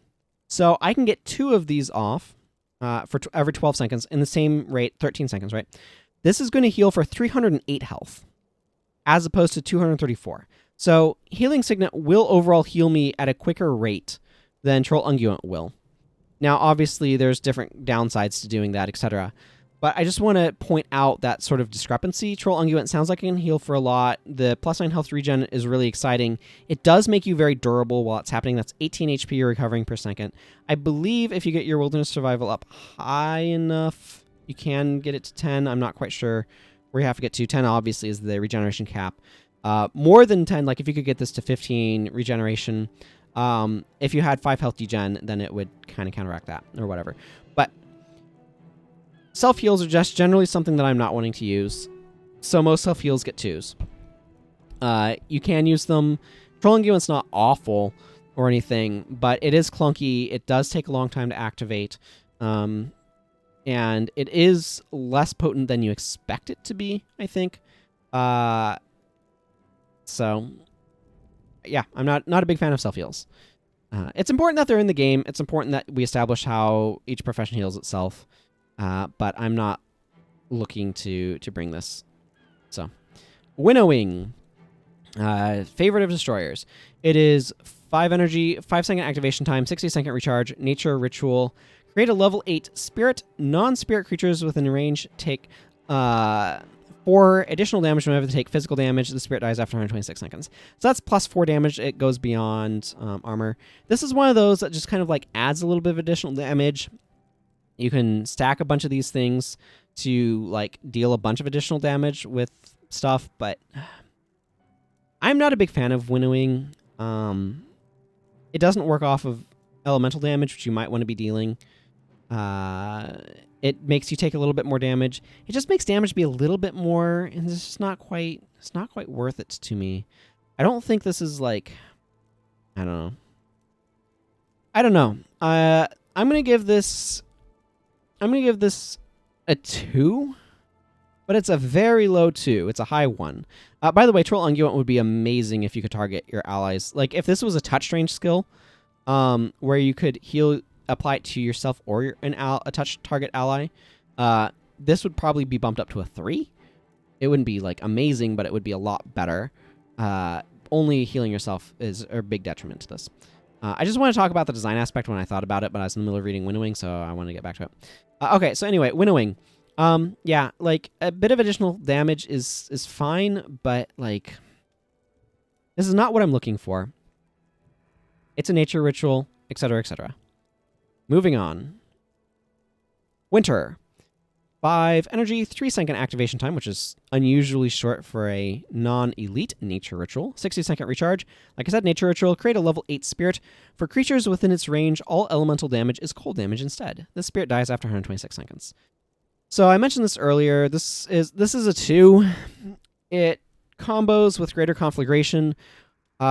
So I can get 2 of these off for every 12 seconds in the same rate, 13 seconds, right? This is going to heal for 308 health, as opposed to 234. So Healing Signet will overall heal me at a quicker rate than Troll Unguent will. Now, obviously, there's different downsides to doing that, etc. But I just want to point out that sort of discrepancy. Troll Unguent sounds like it can heal for a lot. The +9 health regen is really exciting. It does make you very durable while it's happening. That's 18 HP you're recovering per second. I believe if you get your Wilderness Survival up high enough, you can get it to 10. I'm not quite sure where you have to get to. 10 obviously is the regeneration cap. More than 10, like if you could get this to 15 regeneration, if you had 5 health degen, then it would kind of counteract that or whatever. But self-heals are just generally something that I'm not wanting to use. So most self-heals get 2s. You can use them. Troll Unguent's not awful or anything, but it is clunky. It does take a long time to activate. And it is less potent than you expect it to be, I think. So, yeah, I'm not a big fan of self-heals. It's important that they're in the game. It's important that we establish how each profession heals itself. But I'm not looking to bring this. So, Winnowing. Favorite of Destroyers. It is 5 energy, 5-second activation time, 60-second recharge, nature ritual. Create a level 8 spirit. Non-spirit creatures within range take 4 additional damage whenever they take physical damage. The spirit dies after 126 seconds. So that's +4 damage. It goes beyond armor. This is one of those that just kind of like adds a little bit of additional damage. You can stack a bunch of these things to like deal a bunch of additional damage with stuff, but I'm not a big fan of winnowing. It doesn't work off of elemental damage, which you might want to be dealing. It makes you take a little bit more damage. It just makes damage be a little bit more, and it's just not quite worth it to me. I don't think this is like, I don't know. I'm gonna give this a 2, but it's a very low 2. It's a high 1. By the way, Troll Unguent would be amazing if you could target your allies. Like if this was a touch range skill, where you could apply it to yourself or a touch target ally, this would probably be bumped up to a 3. It wouldn't be like amazing, but it would be a lot better. Only healing yourself is a big detriment to this. I just want to talk about the design aspect when I thought about it, but I was in the middle of reading Winnowing, so I want to get back to it. Okay, so anyway, Winnowing. Yeah, like a bit of additional damage is fine, but like this is not what I'm looking for. It's a nature ritual, etc., etc. Moving on. Winter. 5 energy, 3-second activation time, which is unusually short for a non-elite nature ritual. 60-second recharge. Like I said, nature ritual, create a level 8 spirit. For creatures within its range, all elemental damage is cold damage instead. The spirit dies after 126 seconds. So I mentioned this earlier. This is a 2. It combos with Greater Conflagration,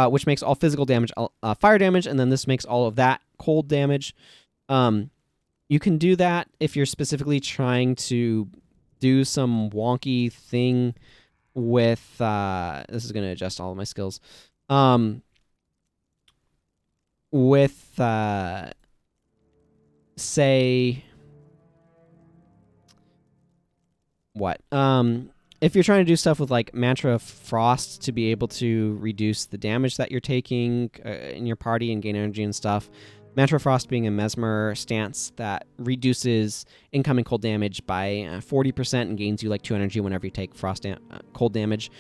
which makes all physical damage fire damage, and then this makes all of that cold damage. You can do that if you're specifically trying to do some wonky thing with... this is going to adjust all of my skills. With, say... What? If you're trying to do stuff with like Mantra of Frost to be able to reduce the damage that you're taking in your party and gain energy and stuff... Mantra of Frost being a Mesmer stance that reduces incoming cold damage by 40% and gains you like 2 energy whenever you take cold damage.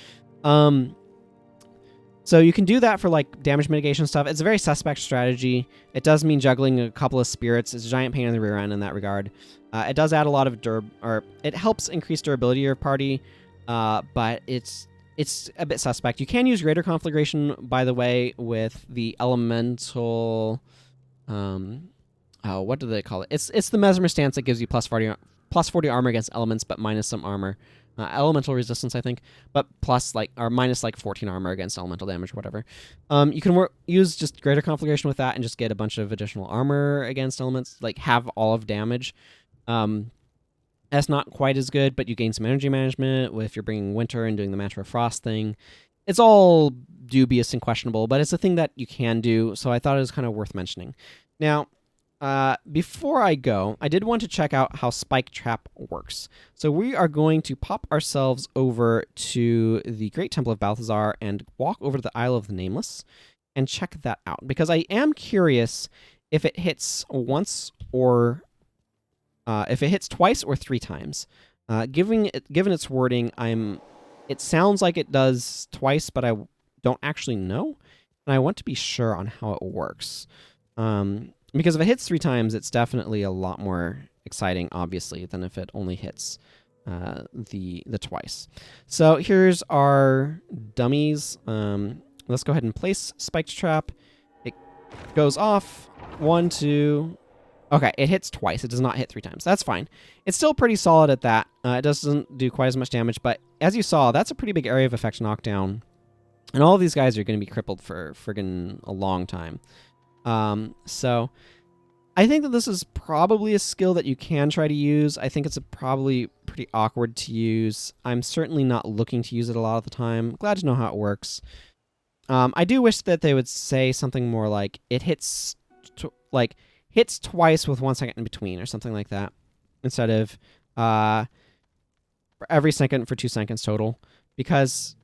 So you can do that for like damage mitigation stuff. It's a very suspect strategy. It does mean juggling a couple of spirits. It's a giant pain in the rear end in that regard. It does add a lot of it helps increase durability of your party, but it's a bit suspect. You can use Greater Conflagration, by the way, with the elemental... Oh, what do they call it? It's the Mesmer stance that gives you plus 40 armor against elements, but minus some armor. Elemental resistance, I think, but plus or minus 14 armor against elemental damage or whatever. You can use just greater conflagration with that and just get a bunch of additional armor against elements, have all of damage. That's not quite as good, but you gain some energy management if you're bringing winter and doing the Mantra of Frost thing. It's all dubious and questionable, but it's a thing that you can do, so I thought it was kind of worth mentioning. Now, before I go, I did want to check out how Spike Trap works. So we are going to pop ourselves over to the Great Temple of Balthazar and walk over to the Isle of the Nameless and check that out, because I am curious if it hits once or if it hits twice or 3 times. Given its wording, it sounds like it does twice, but I don't actually know, and I want to be sure on how it works. Because if it hits 3 times, it's definitely a lot more exciting, obviously, than if it only hits the twice. So here's our dummies. Let's go ahead and place Spiked Trap. It goes off. 1, 2. Okay, it hits twice. It does not hit 3 times. That's fine. It's still pretty solid at that. It doesn't do quite as much damage, but as you saw, that's a pretty big area of effect knockdown. And all of these guys are going to be crippled for friggin' a long time. So I think that this is probably a skill that you can try to use. I think it's probably pretty awkward to use. I'm certainly not looking to use it a lot of the time. Glad to know how it works. I do wish that they would say something more like it hits twice with 1 second in between or something like that, instead of for every second for 2 seconds total, because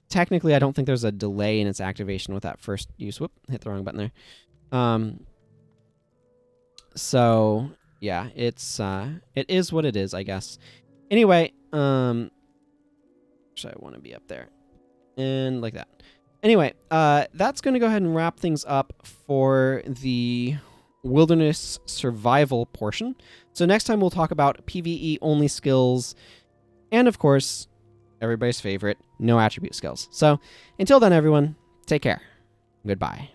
technically I don't think there's a delay in its activation with that first use. Whoop, hit the wrong button there. So yeah, it is what it is, I guess. Anyway, I want to be up there and like that. Anyway, that's going to go ahead and wrap things up for the wilderness survival portion. So next time we'll talk about PvE only skills, and of course, everybody's favorite, no attribute skills. So until then, everyone, take care. Goodbye.